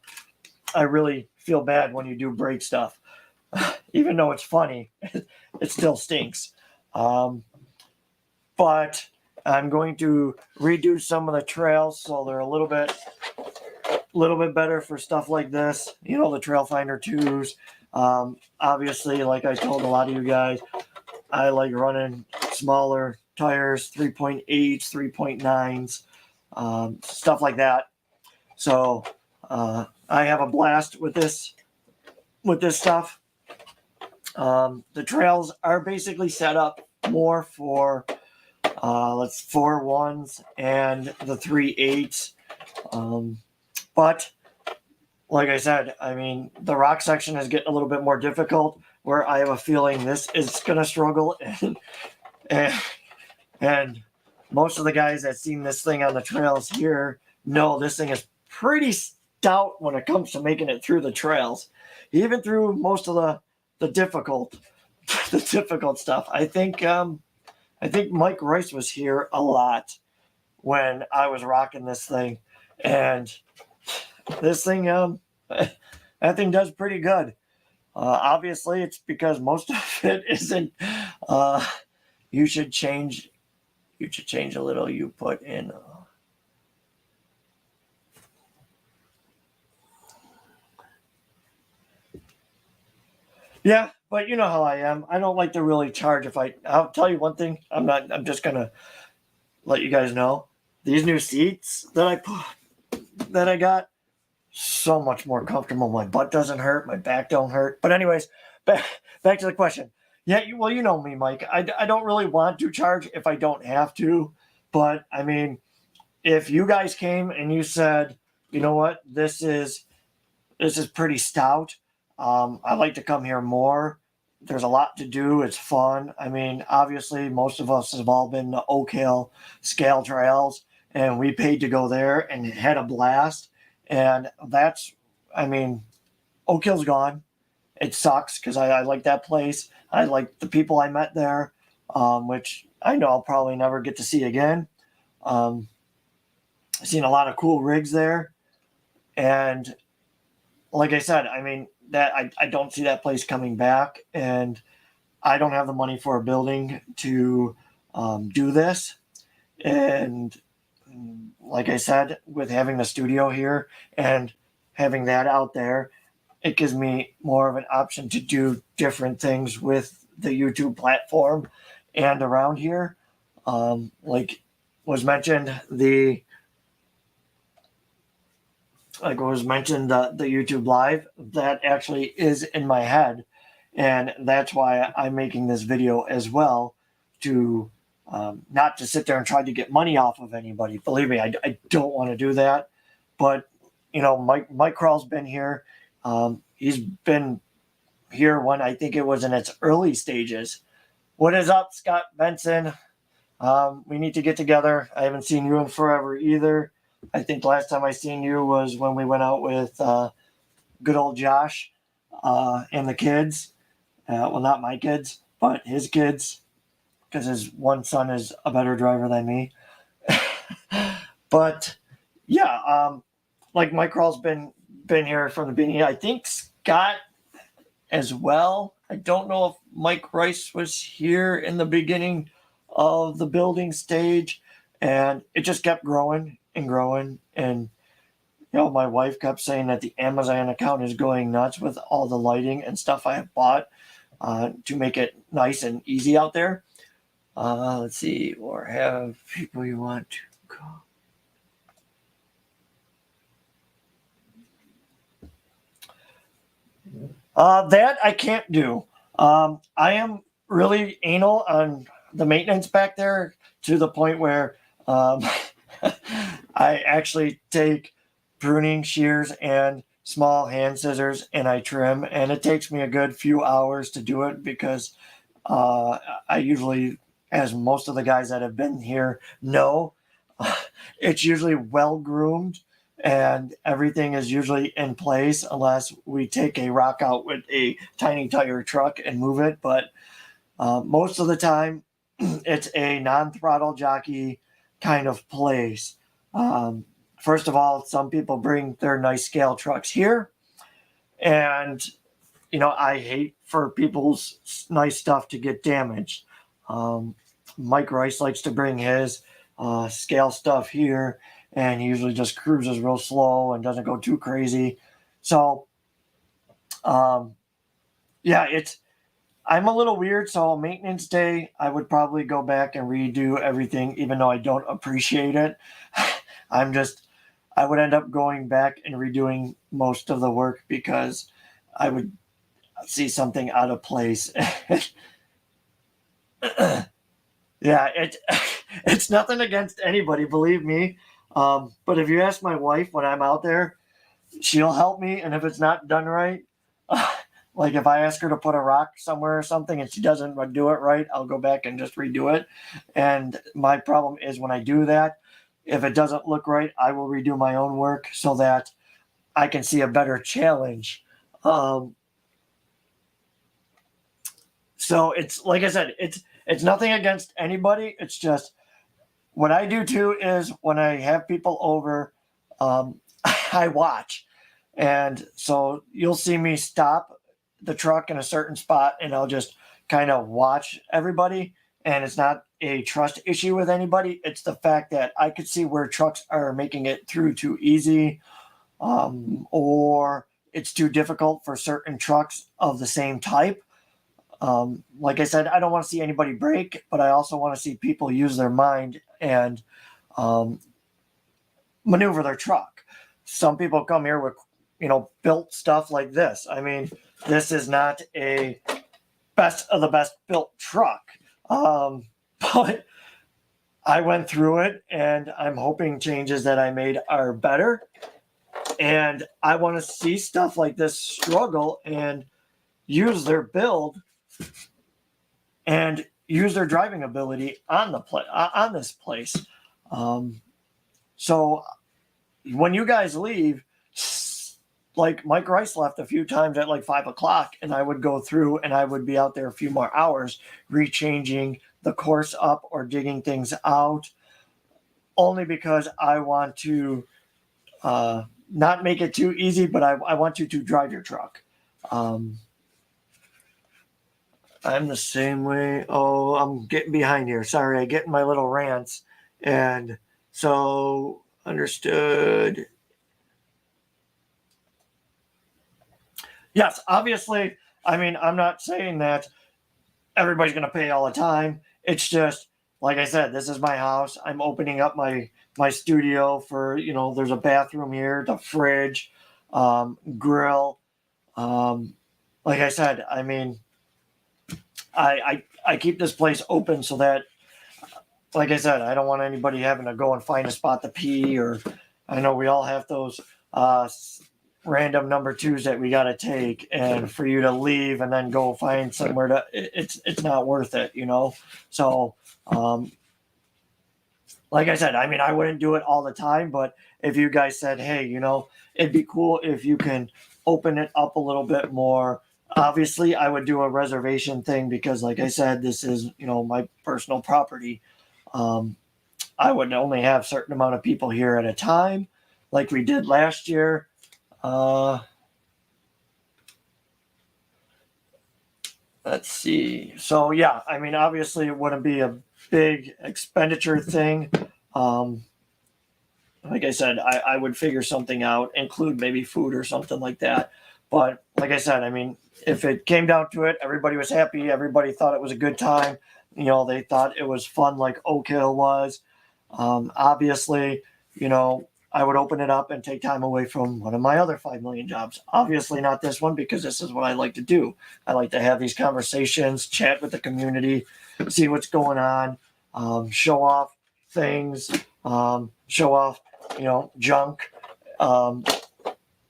A: really feel bad when you do break stuff. Even though it's funny, it still stinks. But I'm going to redo some of the trails so they're a little bit better for stuff like this. The Trail Finder 2s. Obviously, like I told a lot of you guys, I like running smaller tires, 3.8s, 3.9s, stuff like that. So I have a blast with this stuff. The trails are basically set up more for 4.1s and the 3.8s. But like I said, I mean, the rock section is getting a little bit more difficult, where I have a feeling this is going to struggle. And most of the guys that seen this thing on the trails here know this thing is pretty stout when it comes to making it through the trails, even through most of the difficult stuff. I think Mike Royce was here a lot when I was rocking this thing, and this thing, that thing does pretty good. Obviously, it's because most of it isn't. You should change a little. You put in. Yeah, but you know how I am. I don't like to really charge. I'll tell you one thing. I'm just gonna let you guys know. These new seats that I got, so much more comfortable. My butt doesn't hurt. My back don't hurt. But anyways, back to the question. Yeah, you know me, Mike. I don't really want to charge if I don't have to. But I mean, if you guys came and you said, you know what, this is pretty stout. I'd like to come here more. There's a lot to do. It's fun. I mean, obviously, most of us have all been to Oak Hill Scale Trails, and we paid to go there and had a blast. And Oak Hill's gone. It sucks because I like that place. I like the people I met there, which I know I'll probably never get to see again. I've seen a lot of cool rigs there. And like I said, I mean, that I don't see that place coming back. And I don't have the money for a building to do this. And like I said, with having the studio here and having that out there, it gives me more of an option to do different things with the YouTube platform and around here. Like was mentioned, the YouTube live, that actually is in my head, and that's why I'm making this video as well, to not to sit there and try to get money off of anybody. Believe me, I don't want to do that. But Mike Crawl's been here. He's been here when I think it was in its early stages. What is up, Scott Benson? We need to get together. I haven't seen you in forever either. I think last time I seen you was when we went out with good old Josh and the kids. Well, not my kids, but his kids, because his one son is a better driver than me. But yeah, like Mike Crawl's been here from the beginning. I think Scott as well. I don't know if Mike Rice was here in the beginning of the building stage, and it just kept growing and growing. And my wife kept saying that the Amazon account is going nuts with all the lighting and stuff I have bought to make it nice and easy out there. Let's see, or have people you want to call. That I can't do. I am really anal on the maintenance back there, to the point where I actually take pruning shears and small hand scissors and I trim, and it takes me a good few hours to do it, because I usually, as most of the guys that have been here know, it's usually well groomed and everything is usually in place, unless we take a rock out with a tiny tire truck and move it. But most of the time, it's a non-throttle jockey kind of place. First of all, some people bring their nice scale trucks here, and I hate for people's nice stuff to get damaged. Mike Rice likes to bring his scale stuff here, and he usually just cruises real slow and doesn't go too crazy. So, yeah, I'm a little weird. So maintenance day, I would probably go back and redo everything, even though I don't appreciate it. I would end up going back and redoing most of the work, because I would see something out of place. Yeah, it's nothing against anybody, believe me. But if you ask my wife when I'm out there, she'll help me. And if it's not done right, like if I ask her to put a rock somewhere or something and she doesn't do it right, I'll go back and just redo it. And my problem is, when I do that, if it doesn't look right, I will redo my own work so that I can see a better challenge. So it's, like I said, it's nothing against anybody. It's just, what I do too is, when I have people over, I watch. And so you'll see me stop the truck in a certain spot, and I'll just kind of watch everybody. And it's not a trust issue with anybody. It's the fact that I could see where trucks are making it through too easy, or it's too difficult for certain trucks of the same type. Like I said, I don't want to see anybody break, but I also want to see people use their mind and maneuver their truck. Some people come here with, built stuff like this. I mean, this is not a best of the best built truck. But I went through it, and I'm hoping changes that I made are better. And I want to see stuff like this struggle and use their build and use their driving ability on this place. So when you guys leave, like Mike Rice left a few times at like 5 o'clock, and I would go through and I would be out there a few more hours, rechanging the course up or digging things out, only because I want to not make it too easy, but I want you to drive your truck. I'm the same way. Oh, I'm getting behind here. Sorry, I get in my little rants. And so, understood. Yes, obviously, I mean, I'm not saying that everybody's going to pay all the time. It's just, like I said, this is my house. I'm opening up my studio for, there's a bathroom here, the fridge, grill. Um, like I said, I mean, I keep this place open so that, like I said, I don't want anybody having to go and find a spot to pee, or I know we all have those uh, random number twos that we got to take, and for you to leave and then go find somewhere to, it's not worth it, So, like I said, I mean, I wouldn't do it all the time, but if you guys said, hey, it'd be cool if you can open it up a little bit more. Obviously, I would do a reservation thing because, like I said, this is, my personal property. Um, I would only have a certain amount of people here at a time, like we did last year. Let's see. So, yeah, I mean, obviously, it wouldn't be a big expenditure thing. Like I said, I would figure something out, include maybe food or something like that. But like I said, I mean, if it came down to it, everybody was happy. Everybody thought it was a good time. They thought it was fun like Oak Hill was. Obviously, I would open it up and take time away from one of my other 5 million jobs. Obviously, not this one because this is what I like to do. I like to have these conversations, chat with the community, see what's going on, show off things, show off, junk.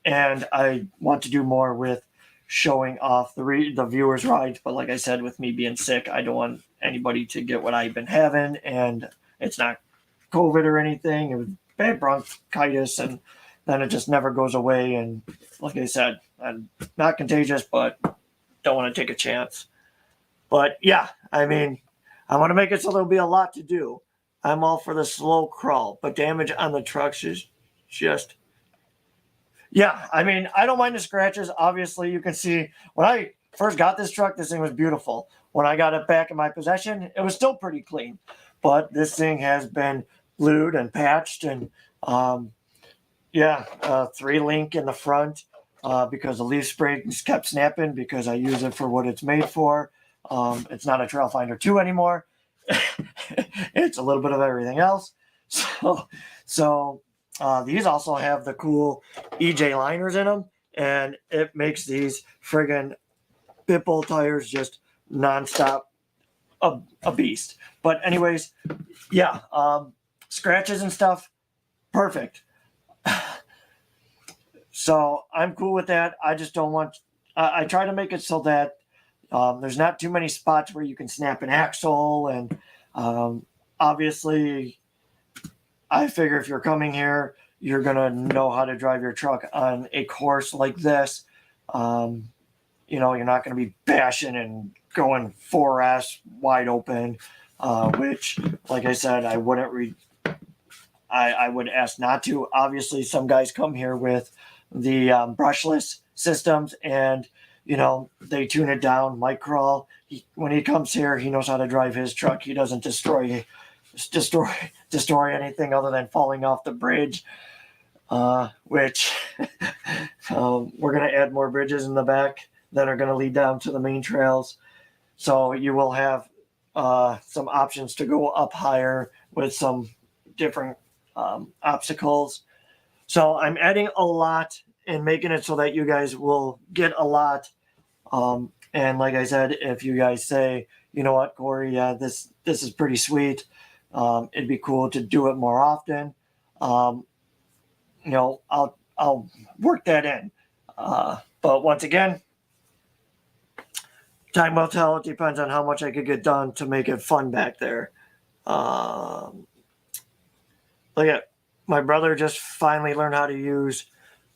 A: And I want to do more with showing off the viewers' rides. But like I said, with me being sick, I don't want anybody to get what I've been having. And it's not COVID or anything. It was bad bronchitis, and then it just never goes away. And like I said, I'm not contagious, but don't want to take a chance. But yeah, I mean, I want to make it so there'll be a lot to do. I'm all for the slow crawl, but damage on the trucks is just. Yeah, I mean, I don't mind the scratches. Obviously, you can see when I first got this truck, this thing was beautiful. When I got it back in my possession, it was still pretty clean. But this thing has been glued and patched, and yeah, 3-link in the front because the leaf springs kept snapping because I use it for what it's made for. It's not a Trail Finder 2 anymore. It's a little bit of everything else. So these also have the cool EJ liners in them, and it makes these friggin' Pitbull tires just nonstop a beast. But anyways, yeah, scratches and stuff, perfect. So I'm cool with that. I just don't want. I try to make it so that there's not too many spots where you can snap an axle, and obviously, I figure if you're coming here, you're gonna know how to drive your truck on a course like this. You're not gonna be bashing and going 4S wide open, which, like I said, I wouldn't. I would ask not to. Obviously, some guys come here with the brushless systems, and they tune it down. Mike Crawl, when he comes here, he knows how to drive his truck. He doesn't destroy anything other than falling off the bridge. Which we're going to add more bridges in the back that are going to lead down to the main trails. So you will have some options to go up higher with some different obstacles. So I'm adding a lot and making it so that you guys will get a lot. And like I said, if you guys say, you know what, Corey, yeah, this is pretty sweet. It'd be cool to do it more often. I'll work that in. But once again, time will tell. It depends on how much I could get done to make it fun back there. Look at my brother just finally learned how to use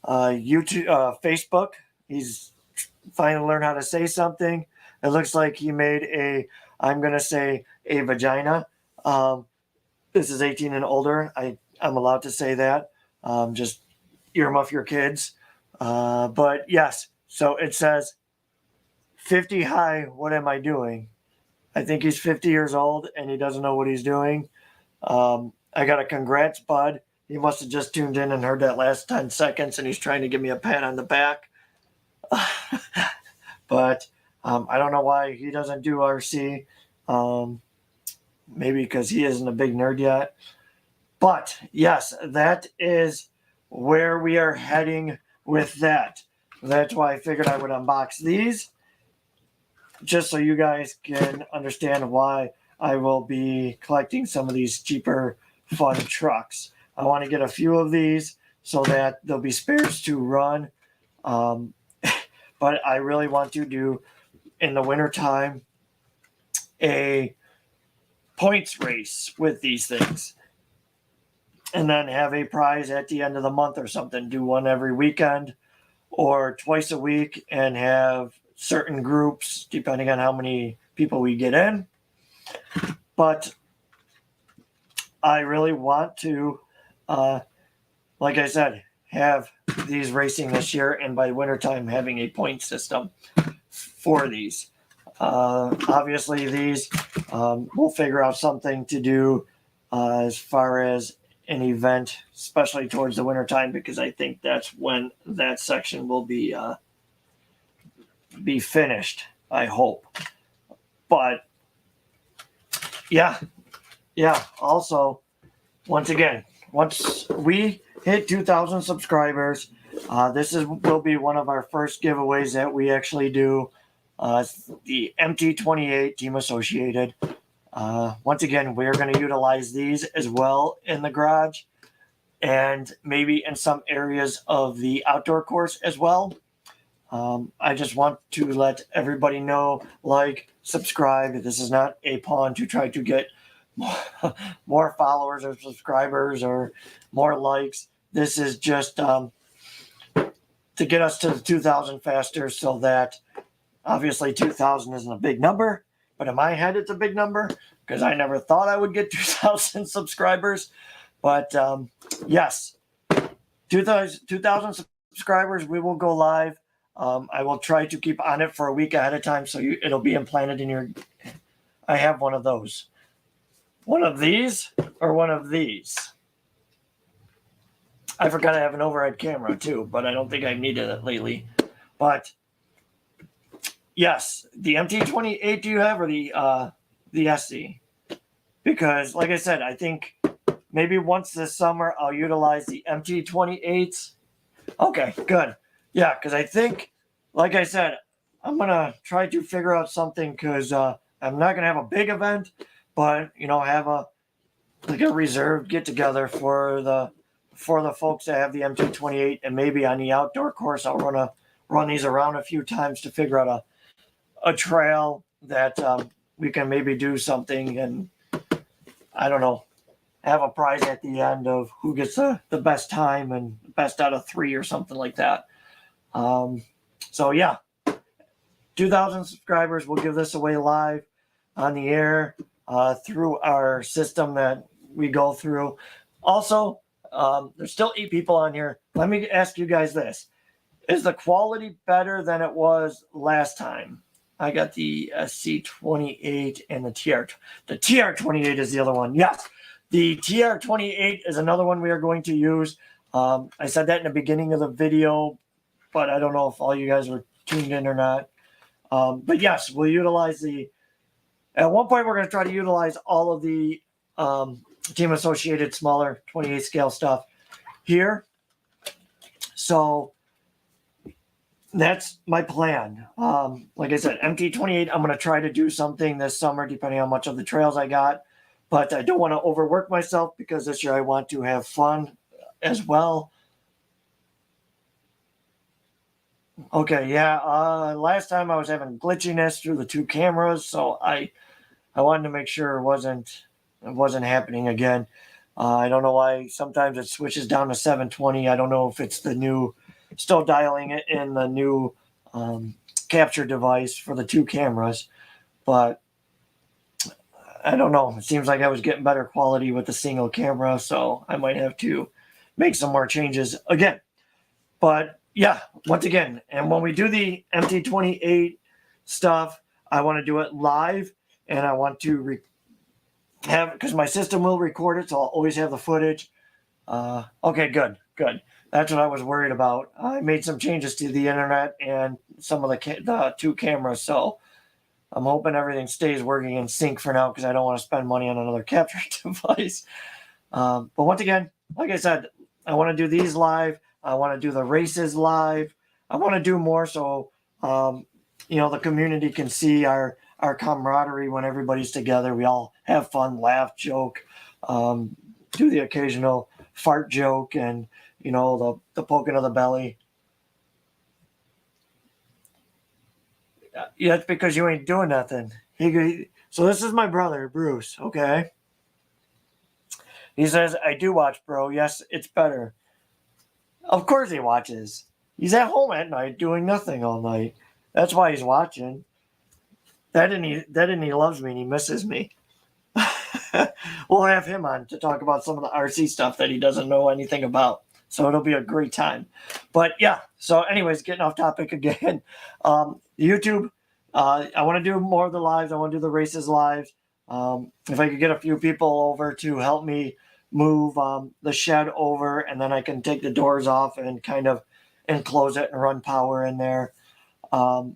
A: YouTube, Facebook. He's finally learned how to say something. It looks like he made I'm going to say a vagina. This is 18 and older. I'm allowed to say that. Just earmuff your kids. But yes, so it says 50 high, what am I doing? I think he's 50 years old and he doesn't know what he's doing. I got a congrats, bud. He must have just tuned in and heard that last 10 seconds and he's trying to give me a pat on the back. But I don't know why he doesn't do RC. maybe because he isn't a big nerd yet. But yes, that is where we are heading with that. That's why I figured I would unbox these, just so you guys can understand why I will be collecting some of these cheaper, fun trucks. I want to get a few of these so that there'll be spares to run. Um, but I really want to do, in the wintertime, a points race with these things. And then have a prize at the end of the month or something. Do one every weekend or twice a week and have certain groups depending on how many people we get in. But I really want to, like I said, have these racing this year, and by wintertime having a point system for these. Obviously, these we'll figure out something to do as far as an event, especially towards the wintertime, because I think that's when that section will be finished. I hope. But yeah. Also, once again, once we hit 2,000 subscribers, this will be one of our first giveaways that we actually do. The MT28 Team Associated. Once again, we're going to utilize these as well in the garage and maybe in some areas of the outdoor course as well. I just want to let everybody know, like, subscribe. This is not a pawn to try to get more followers or subscribers or more likes. This is just to get us to the 2,000 faster, so that obviously 2,000 isn't a big number, but in my head it's a big number because I never thought I would get 2,000 subscribers. But yes, 2,000 subscribers, we will go live. I will try to keep on it for a week ahead of time, so it'll be implanted in your. I have one of those. One of these or one of these? I forgot I have an overhead camera too, but I don't think I've needed it lately. But yes, the MT28 do you have, or the SC? Because like I said, I think maybe once this summer I'll utilize the MT28s. Okay, good. Yeah, because I think, like I said, I'm gonna try to figure out something, because I'm not gonna have a big event, but have a reserved get together for the folks that have the MT28, and maybe on the outdoor course I'll run these around a few times to figure out a trail that we can maybe do something, and I don't know, have a prize at the end of who gets the best time and best out of 3 or something like that. So yeah, 2,000 subscribers. We'll give this away live on the air through our system that we go through. Also, there's still 8 people on here. Let me ask you guys this. Is the quality better than it was last time? I got the SC28 and the TR. The TR28 is the other one. Yes, the TR28 is another one we are going to use. I said that in the beginning of the video, but I don't know if all you guys were tuned in or not. But yes, we'll utilize at one point we're going to try to utilize all of the Team Associated smaller 28 scale stuff here. So that's my plan. Like I said, MT28, I'm going to try to do something this summer, depending on how much of the trails I got. But I don't want to overwork myself, because this year I want to have fun as well. Okay, yeah. Last time I was having glitchiness through the 2 cameras, so I wanted to make sure it wasn't happening again. I don't know why. Sometimes it switches down to 720. I don't know if it's the new, still dialing it in the new capture device for the 2 cameras, but I don't know. It seems like I was getting better quality with the single camera, so I might have to make some more changes again. But yeah, once again, and when we do the MT28 stuff, I want to do it live, and I want to have, because my system will record it, so I'll always have the footage. Okay, good. That's what I was worried about. I made some changes to the internet and some of the 2 cameras, so I'm hoping everything stays working in sync for now because I don't want to spend money on another capture device. But once again, like I said, I want to do these live. I want to do the races live. I want to do more so the community can see our camaraderie when everybody's together. We all have fun, laugh, joke, do the occasional fart joke, and the poking of the belly. Yeah, it's because you ain't doing nothing. So this is my brother, Bruce, okay? He says, I do watch, bro. Yes, it's better. Of course he watches. He's at home at night doing nothing all night. That's why he's watching. That and he loves me and he misses me. We'll have him on to talk about some of the RC stuff that he doesn't know anything about. So it'll be a great time. But yeah, so anyways, getting off topic again. YouTube, I want to do more of the lives. I want to do the races live. If I could get a few people over to help me move the shed over, and then I can take the doors off and kind of enclose it and run power in there. I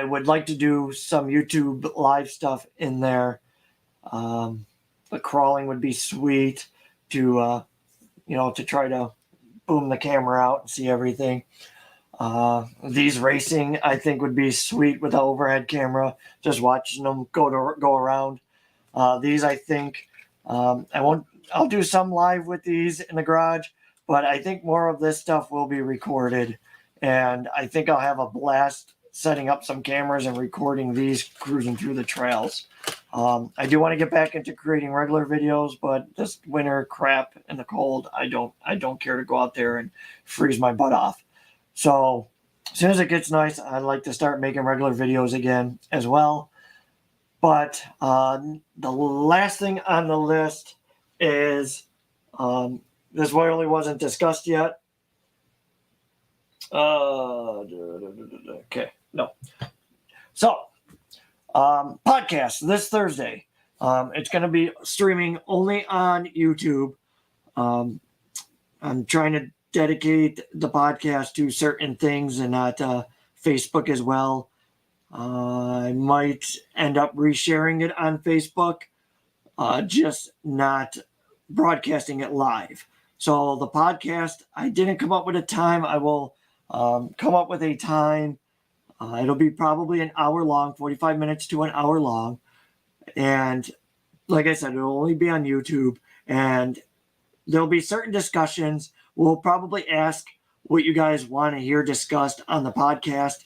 A: would like to do some YouTube live stuff in there. The crawling would be sweet to try to boom the camera out and see everything. These racing, I think, would be sweet with the overhead camera, just watching them go around. These, I think, I'll do some live with these in the garage, but I think more of this stuff will be recorded, and I think I'll have a blast setting up some cameras and recording these cruising through the trails. I do want to get back into creating regular videos, but this winter crap and the cold, I don't care to go out there and freeze my butt off. So as soon as it gets nice, I'd like to start making regular videos again as well. But the last thing on the list is this really wasn't discussed yet. Okay, no. So, podcast this Thursday. It's going to be streaming only on YouTube. I'm trying to dedicate the podcast to certain things and not Facebook as well. I might end up resharing it on Facebook, just not broadcasting it live. So the podcast, I didn't come up with a time. I will come up with a time. It'll be probably an hour long, 45 minutes to an hour long. And like I said, it'll only be on YouTube. And there'll be certain discussions. We'll probably ask what you guys want to hear discussed on the podcast.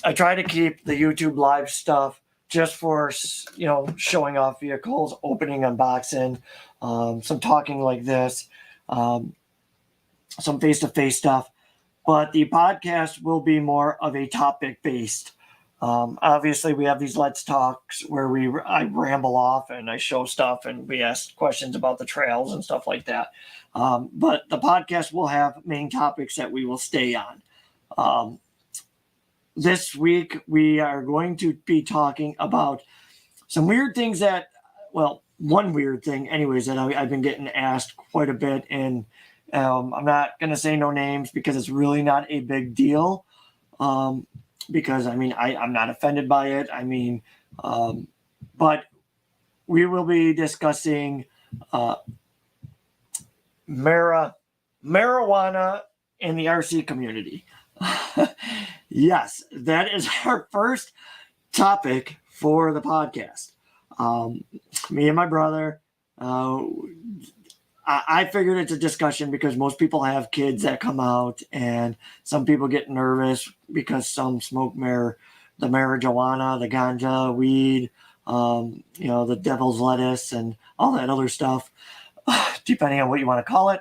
A: I try to keep the YouTube live stuff just for, showing off vehicles, opening, unboxing, some talking like this, some face-to-face stuff. But the podcast will be more of a topic-based. Obviously, we have these Let's Talks where I ramble off and I show stuff and we ask questions about the trails and stuff like that. But the podcast will have main topics that we will stay on. This week, we are going to be talking about some weird things one weird thing, anyways, that I've been getting asked quite a bit. And I'm not going to say no names because it's really not a big deal. Because, I'm not offended by it. But we will be discussing marijuana in the RC community. Yes, that is our first topic for the podcast. Me and my brother, I figured it's a discussion because most people have kids that come out, and some people get nervous because some smoke the marijuana, the ganja, weed, the devil's lettuce, and all that other stuff, depending on what you want to call it.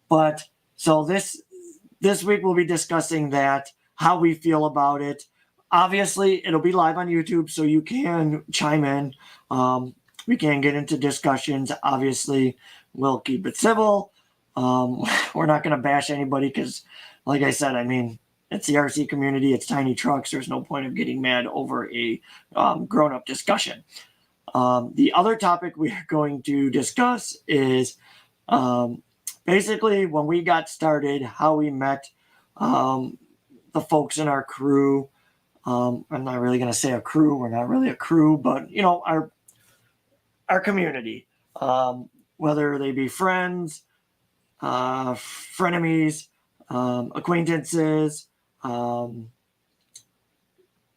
A: But so this week we'll be discussing that, how we feel about it. Obviously, it'll be live on YouTube, so you can chime in. We can get into discussions. Obviously, we'll keep it civil. We're not going to bash anybody because, like I said, it's the RC community. It's tiny trucks. There's no point of getting mad over a grown-up discussion. The other topic we are going to discuss is basically when we got started, how we met the folks in our crew, I'm not really going to say a crew. We're not really a crew, but our community, whether they be friends, frenemies, acquaintances, event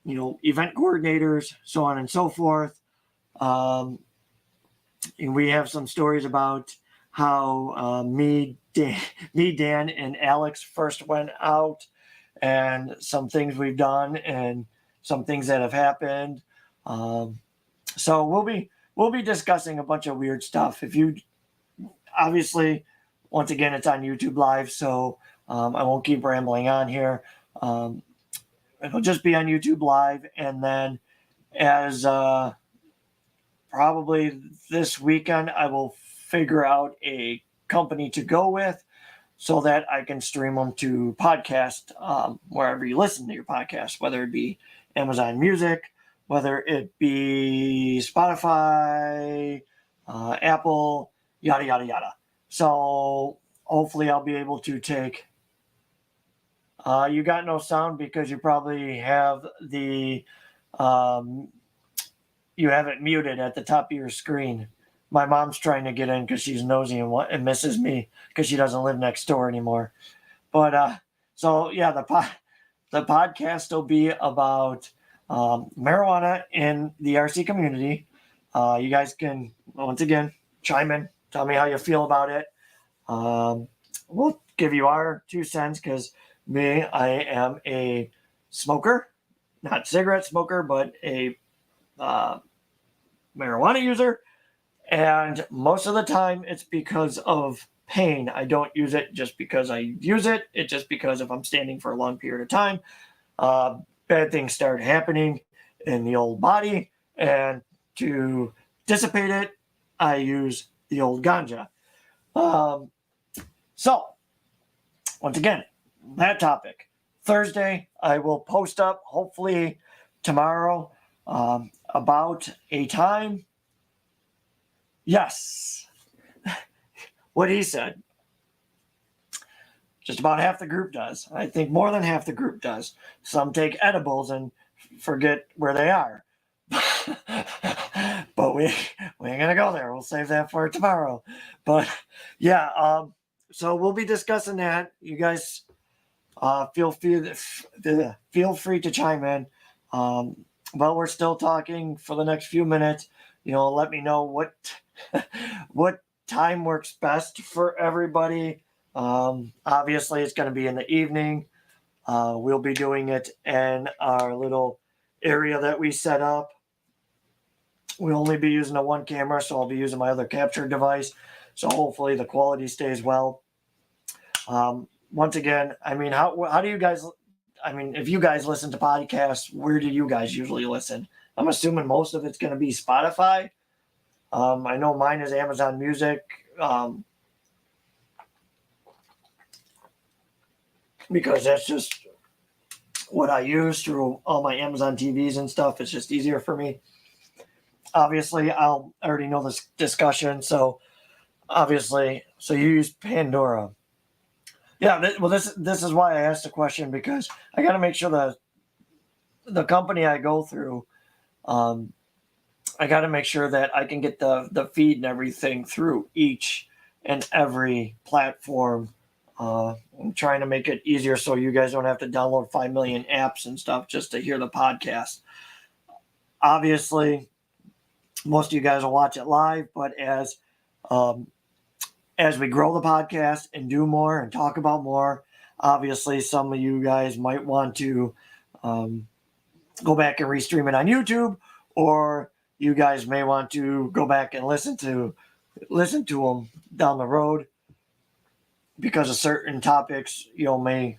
A: coordinators, so on and so forth. And we have some stories about how Dan, and Alex first went out, and some things we've done, and some things that have happened. So we'll be discussing a bunch of weird stuff. If you obviously, once again, it's on YouTube Live, so I won't keep rambling on here. It'll just be on YouTube Live, and then as probably this weekend, I will figure out a company to go with so that I can stream them to podcast wherever you listen to your podcast, whether it be Amazon Music, whether it be Spotify, Apple, yada, yada, yada. So hopefully I'll be able to take... you got no sound because you probably have the... you have it muted at the top of your screen. My mom's trying to get in because she's nosy and misses me because she doesn't live next door anymore. But so yeah, the podcast will be about marijuana in the RC community. You guys can once again chime in, tell me how you feel about it. We'll give you our 2 cents because I am a smoker, not cigarette smoker, but a marijuana user, and most of the time it's because of pain. I don't use it just because I use it. It's just because if I'm standing for a long period of time, bad things start happening in the old body, and to dissipate it, I use the old ganja. So once again, that topic. Thursday, I will post up, hopefully tomorrow, about a time. Yes, what he said. Just about half the group does. I think more than half the group does. Some take edibles and forget where they are. But we ain't gonna go there. We'll save that for tomorrow. But yeah, so we'll be discussing that. You guys feel free to chime in. But we're still talking for the next few minutes. Let me know what time works best for everybody. Obviously, it's going to be in the evening. We'll be doing it in our little area that we set up. We'll only be using the one camera, so I'll be using my other capture device. So hopefully the quality stays well. Once again, how do you guys... if you guys listen to podcasts, where do you guys usually listen? I'm assuming most of it's going to be Spotify. I know mine is Amazon Music. Because that's just what I use through all my Amazon TVs and stuff. It's just easier for me. Obviously, I already know this discussion, so you use Pandora. Yeah, this is why I asked the question, because I got to make sure the company I go through, I got to make sure that I can get the feed and everything through each and every platform. I'm trying to make it easier so you guys don't have to download 5 million apps and stuff just to hear the podcast. Obviously, most of you guys will watch it live, but as we grow the podcast and do more and talk about more, obviously some of you guys might want to go back and restream it on YouTube, or you guys may want to go back and listen to them down the road, because of certain topics may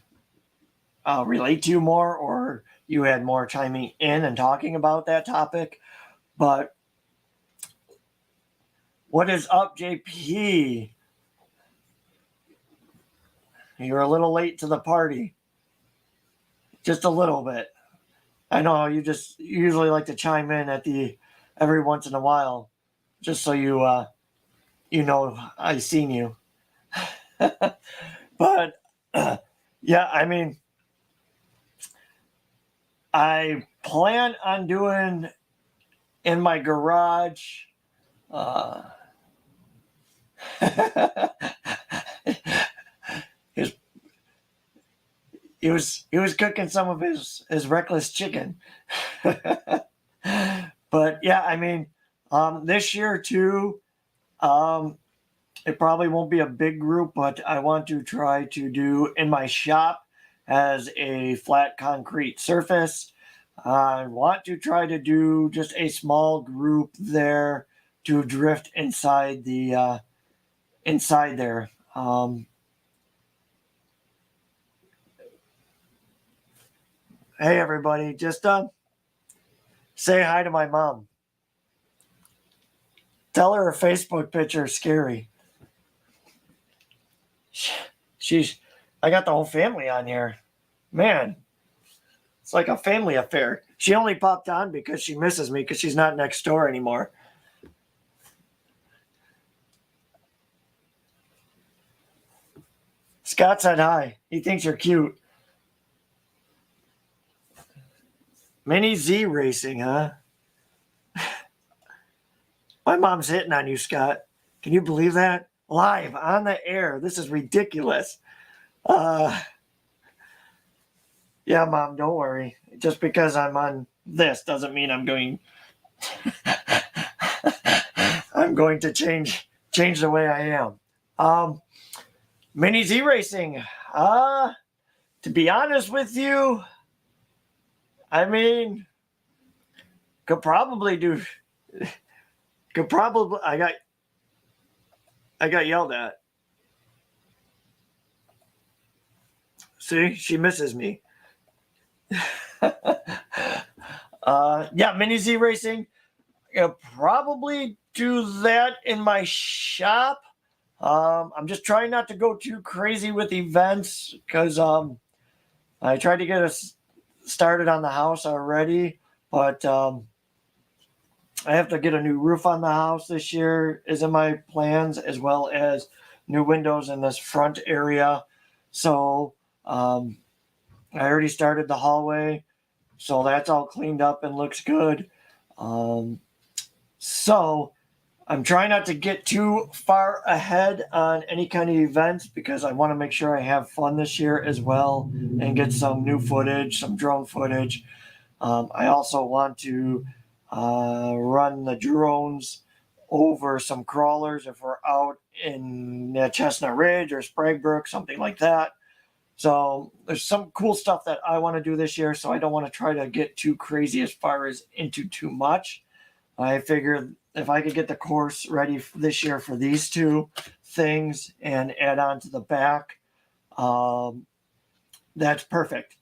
A: relate to you more, or you had more chiming in and talking about that topic. But what is up, JP? You're a little late to the party. Just a little bit. I know you usually like to chime in at every once in a while, just so you I seen you. But yeah, I plan on doing in my garage. Uh, his, he was cooking some of his reckless chicken. But yeah, I mean, this year too, it probably won't be a big group, but I want to try to do in my shop as a flat concrete surface. I want to try to do just a small group there to drift inside the inside there. Hey everybody, just say hi to my mom. Tell her a Facebook picture is scary. I got the whole family on here. Man, it's like a family affair. She only popped on because she misses me because she's not next door anymore. Scott said hi. He thinks you're cute. Mini Z Racing, huh? My mom's hitting on you, Scott. Can you believe that? Live on the air. This is ridiculous. Yeah, Mom, don't worry. Just because I'm on this doesn't mean I'm going I'm going to change the way I am. Mini Z Racing. To be honest with you, I mean, could probably I got yelled at. See, she misses me. Yeah, Mini Z Racing. I'll probably do that in my shop. I'm just trying not to go too crazy with events because I tried to get us started on the house already, but I have to get a new roof on the house this year is in my plans, as well as new windows in this front area. So I already started the hallway, so that's all cleaned up and looks good. So I'm trying not to get too far ahead on any kind of events because I want to make sure I have fun this year as well and get some new footage, some drone footage. I also want to run the drones over some crawlers if we're out in Chestnut Ridge or Spraguebrook, something like that. So there's some cool stuff that I want to do this year, so I don't want to try to get too crazy as far as into too much. I figured if I could get the course ready this year for these two things and add on to the back, that's perfect.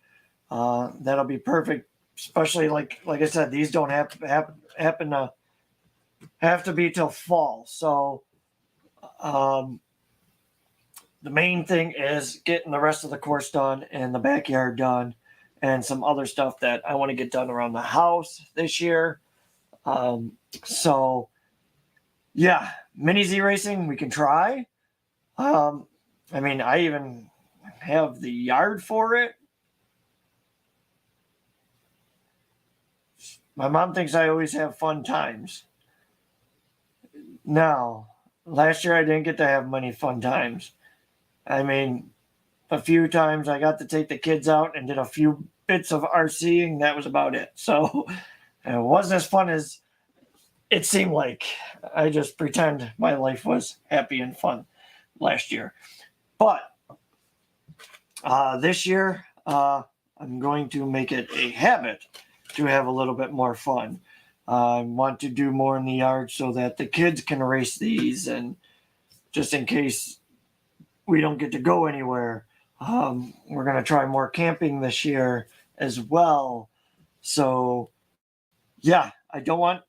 A: That'll be perfect, especially like I said, these don't happen to have to be till fall. So the main thing is getting the rest of the course done and the backyard done and some other stuff that I want to get done around the house this year. So yeah, Mini Z Racing, we can try. I mean, I even have the yard for it. My mom thinks I always have fun times. No, last year I didn't get to have many fun times. I mean, a few times I got to take the kids out and did a few bits of RCing. That was about it. So it wasn't as fun as it seemed like. I just pretend my life was happy and fun last year. But this year, I'm going to make it a habit to have a little bit more fun. I want to do more in the yard so that the kids can race these, and just in case we don't get to go anywhere, we're going to try more camping this year as well. So, yeah, I don't want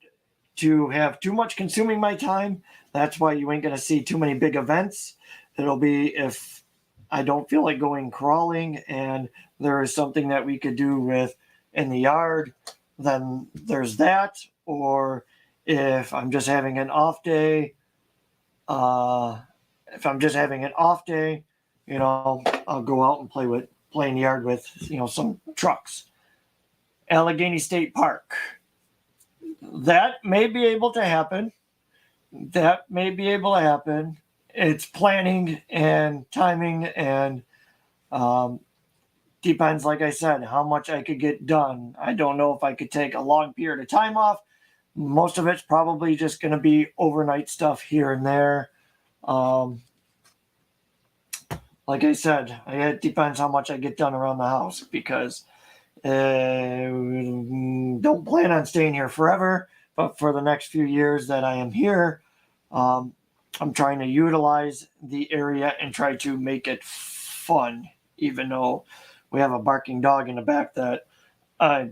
A: to have too much consuming my time. That's why you ain't going to see too many big events. It'll be if I don't feel like going crawling and there is something that we could do with in the yard, then there's that. Or if I'm just having an off day, I'll go out and play in the yard with some trucks. Allegheny State Park. That may be able to happen. It's planning and timing and depends, like I said, how much I could get done. I don't know if I could take a long period of time off. Most of it's probably just going to be overnight stuff here and there. Like I said, it depends how much I get done around the house because don't plan on staying here forever. But for the next few years that I am here, I'm trying to utilize the area and try to make it fun, even though we have a barking dog in the back that I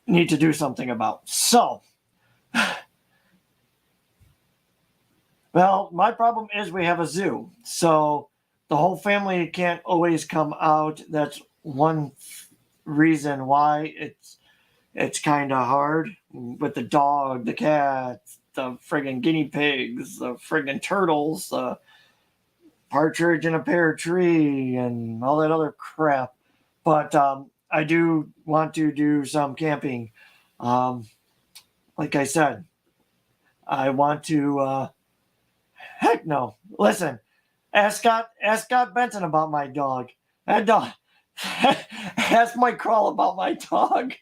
A: need to do something about. So, well, my problem is we have a zoo. So the whole family can't always come out. That's one reason why it's kind of hard with the dog, the cats, the friggin' guinea pigs, the friggin' turtles, the partridge in a pear tree, and all that other crap. But I do want to do some camping. Like I said, I want to. Heck no! Listen, ask Scott Benson about my dog. That dog. Ask Mike Crawl about my dog.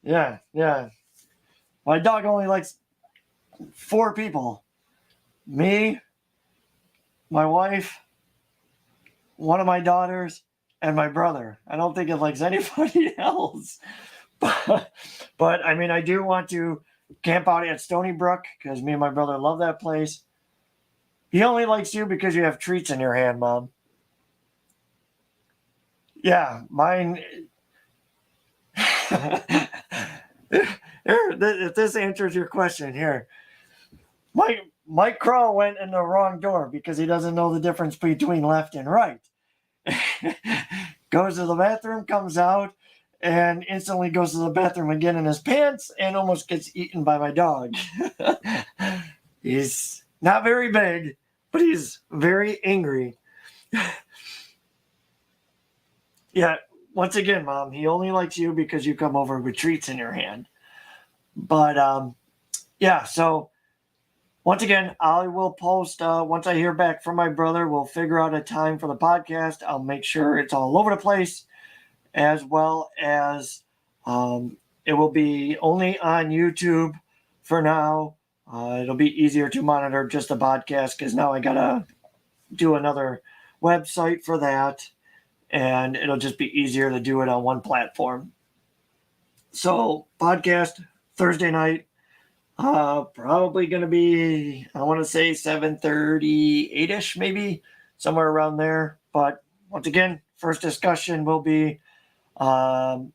A: Yeah. My dog only likes 4 people. Me, my wife, one of my daughters, and my brother. I don't think it likes anybody else. But I mean, I do want to camp out at Stony Brook because me and my brother love that place. He only likes you because you have treats in your hand, Mom. Yeah, mine. If this answers your question, here. Mike Crow went in the wrong door because he doesn't know the difference between left and right. Goes to the bathroom, comes out, and instantly goes to the bathroom again in his pants and almost gets eaten by my dog. He's not very big, but he's very angry. Yeah, once again, Mom, he only likes you because you come over with treats in your hand. But yeah, so once again, I will post once I hear back from my brother. We'll figure out a time for the podcast. I'll make sure it's all over the place, as well as it will be only on YouTube for now. It'll be easier to monitor just the podcast because now I gotta do another website for that, and it'll just be easier to do it on one platform. So podcast Thursday night. Probably going to be, I want to say 7:30, 8-ish, maybe somewhere around there. But once again, first discussion will be the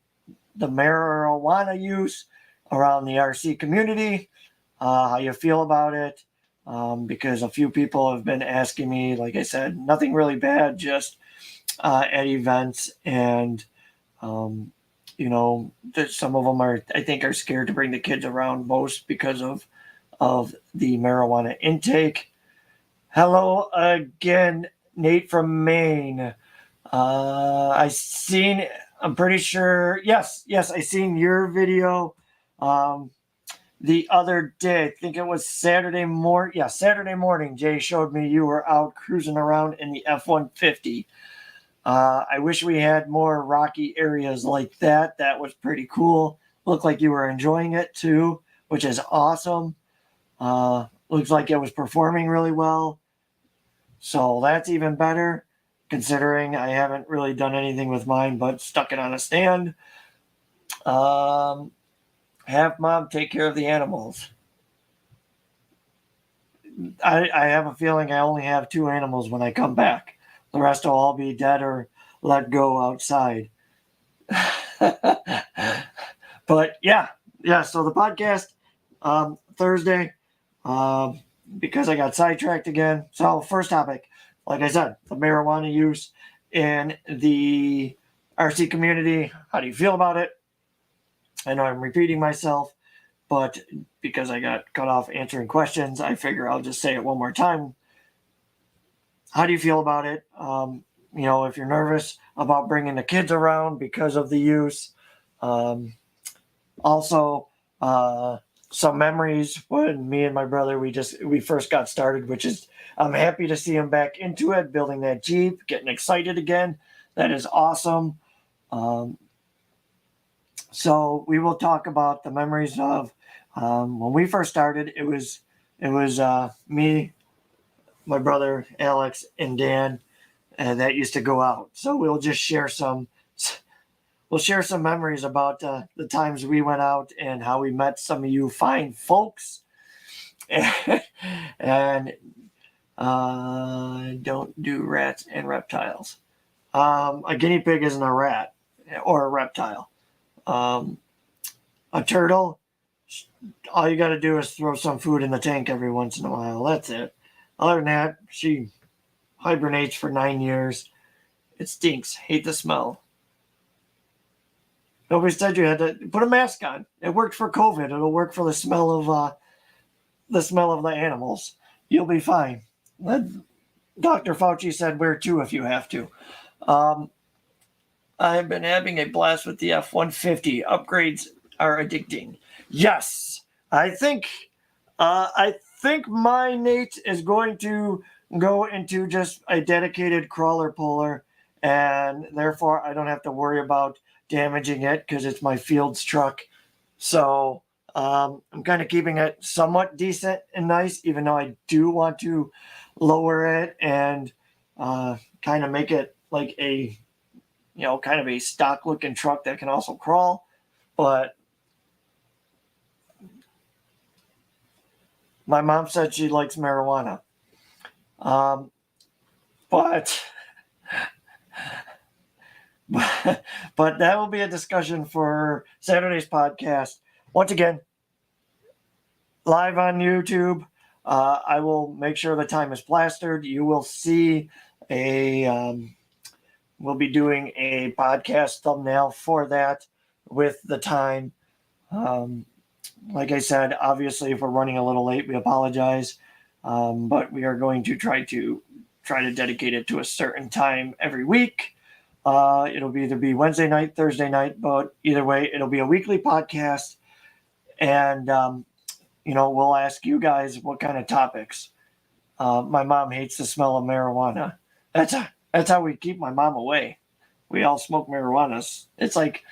A: marijuana use around the RC community, how you feel about it, because a few people have been asking me, like I said, nothing really bad, just at events and some of them I think are scared to bring the kids around most because of the marijuana intake. Hello again, Nate from Maine. I'm pretty sure. Yes, I seen your video the other day. I think it was Saturday morning. Yeah, Saturday morning. Jay showed me you were out cruising around in the F-150. I wish we had more rocky areas like that. That was pretty cool. Looked like you were enjoying it too, which is awesome. Looks like it was performing really well. So that's even better, considering I haven't really done anything with mine but stuck it on a stand. Have Mom take care of the animals. I have a feeling I only have 2 animals when I come back. The rest will all be dead or let go outside. But yeah. So the podcast Thursday, because I got sidetracked again. So first topic, like I said, the marijuana use in the RC community. How do you feel about it? I know I'm repeating myself, but because I got cut off answering questions, I figure I'll just say it one more time. How do you feel about it? if you're nervous about bringing the kids around because of the use. Also, some memories when me and my brother we first got started, which is I'm happy to see him back into it, building that Jeep, getting excited again. That is awesome. So we will talk about the memories of when we first started. It was me, my brother Alex, and Dan that used to go out. So we'll share some memories about the times we went out and how we met some of you fine folks. And don't do rats and reptiles. A guinea pig isn't a rat or a reptile. A turtle, all you got to do is throw some food in the tank every once in a while. That's it. Other than that, she hibernates for 9 years. It stinks. Hate the smell. Nobody said you had to put a mask on. It worked for COVID. It'll work for the smell of the animals. You'll be fine. Dr. Fauci said wear two if you have to. I've been having a blast with the F-150. Upgrades are addicting. Yes, I think my Nate is going to go into just a dedicated crawler puller, and therefore I don't have to worry about damaging it because it's my Fields truck. So I'm kind of keeping it somewhat decent and nice, even though I do want to lower it and kind of make it like a kind of a stock looking truck that can also crawl. But my mom said she likes marijuana. But that will be a discussion for Saturday's podcast. Once again, live on YouTube. I will make sure the time is plastered. You will see we'll be doing a podcast thumbnail for that with the time. Like I said, obviously, if we're running a little late, we apologize. But we are going to try to dedicate it to a certain time every week. It'll either be Wednesday night, Thursday night, but either way, it'll be a weekly podcast. And, we'll ask you guys what kind of topics. My mom hates the smell of marijuana. That's how we keep my mom away. We all smoke marijuana. It's like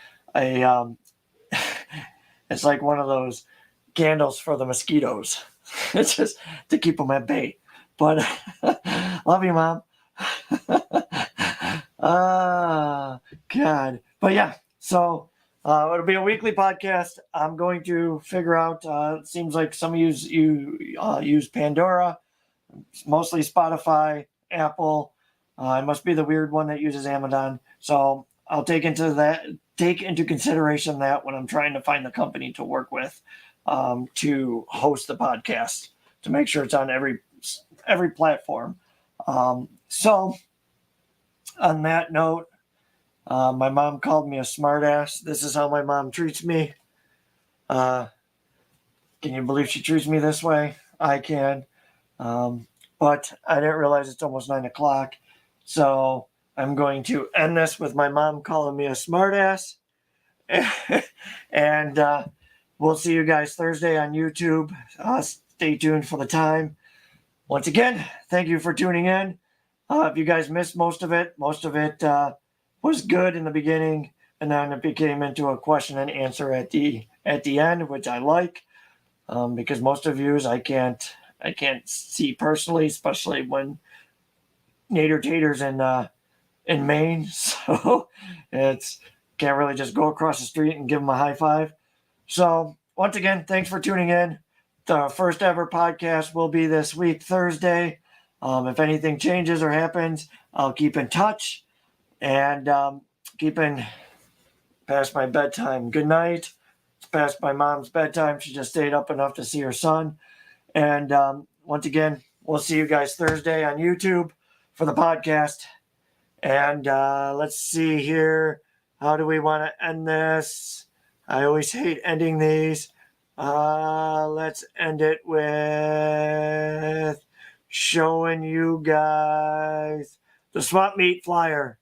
A: it's like one of those candles for the mosquitoes. It's just to keep them at bay. But love you, Mom. God. But yeah, so it'll be a weekly podcast. I'm going to figure out, it seems like some of you use Pandora, mostly Spotify, Apple. It must be the weird one that uses Amazon. So I'll take into consideration that when I'm trying to find the company to work with to host the podcast, to make sure it's on every platform. So on that note, my mom called me a smartass. This is how my mom treats me. Can you believe she treats me this way? I can. But I didn't realize it's almost 9 o'clock. So I'm going to end this with my mom calling me a smartass. And we'll see you guys Thursday on YouTube. Stay tuned for the time. Once again, thank you for tuning in. If you guys missed most of it was good in the beginning, and then it became into a question and answer at the end, which I like, because most of yous I can't see personally, especially when Nader Taters in Maine. So it's can't really just go across the street and give them a high five. So once again, thanks for tuning in. The first ever podcast will be this week, Thursday. If anything changes or happens, I'll keep in touch and keeping past my bedtime. Good night. It's past my mom's bedtime. She just stayed up enough to see her son. And once again, we'll see you guys Thursday on YouTube for the podcast. And let's see here. How do we want to end this? I always hate ending these. Let's end it with showing you guys the swap meet flyer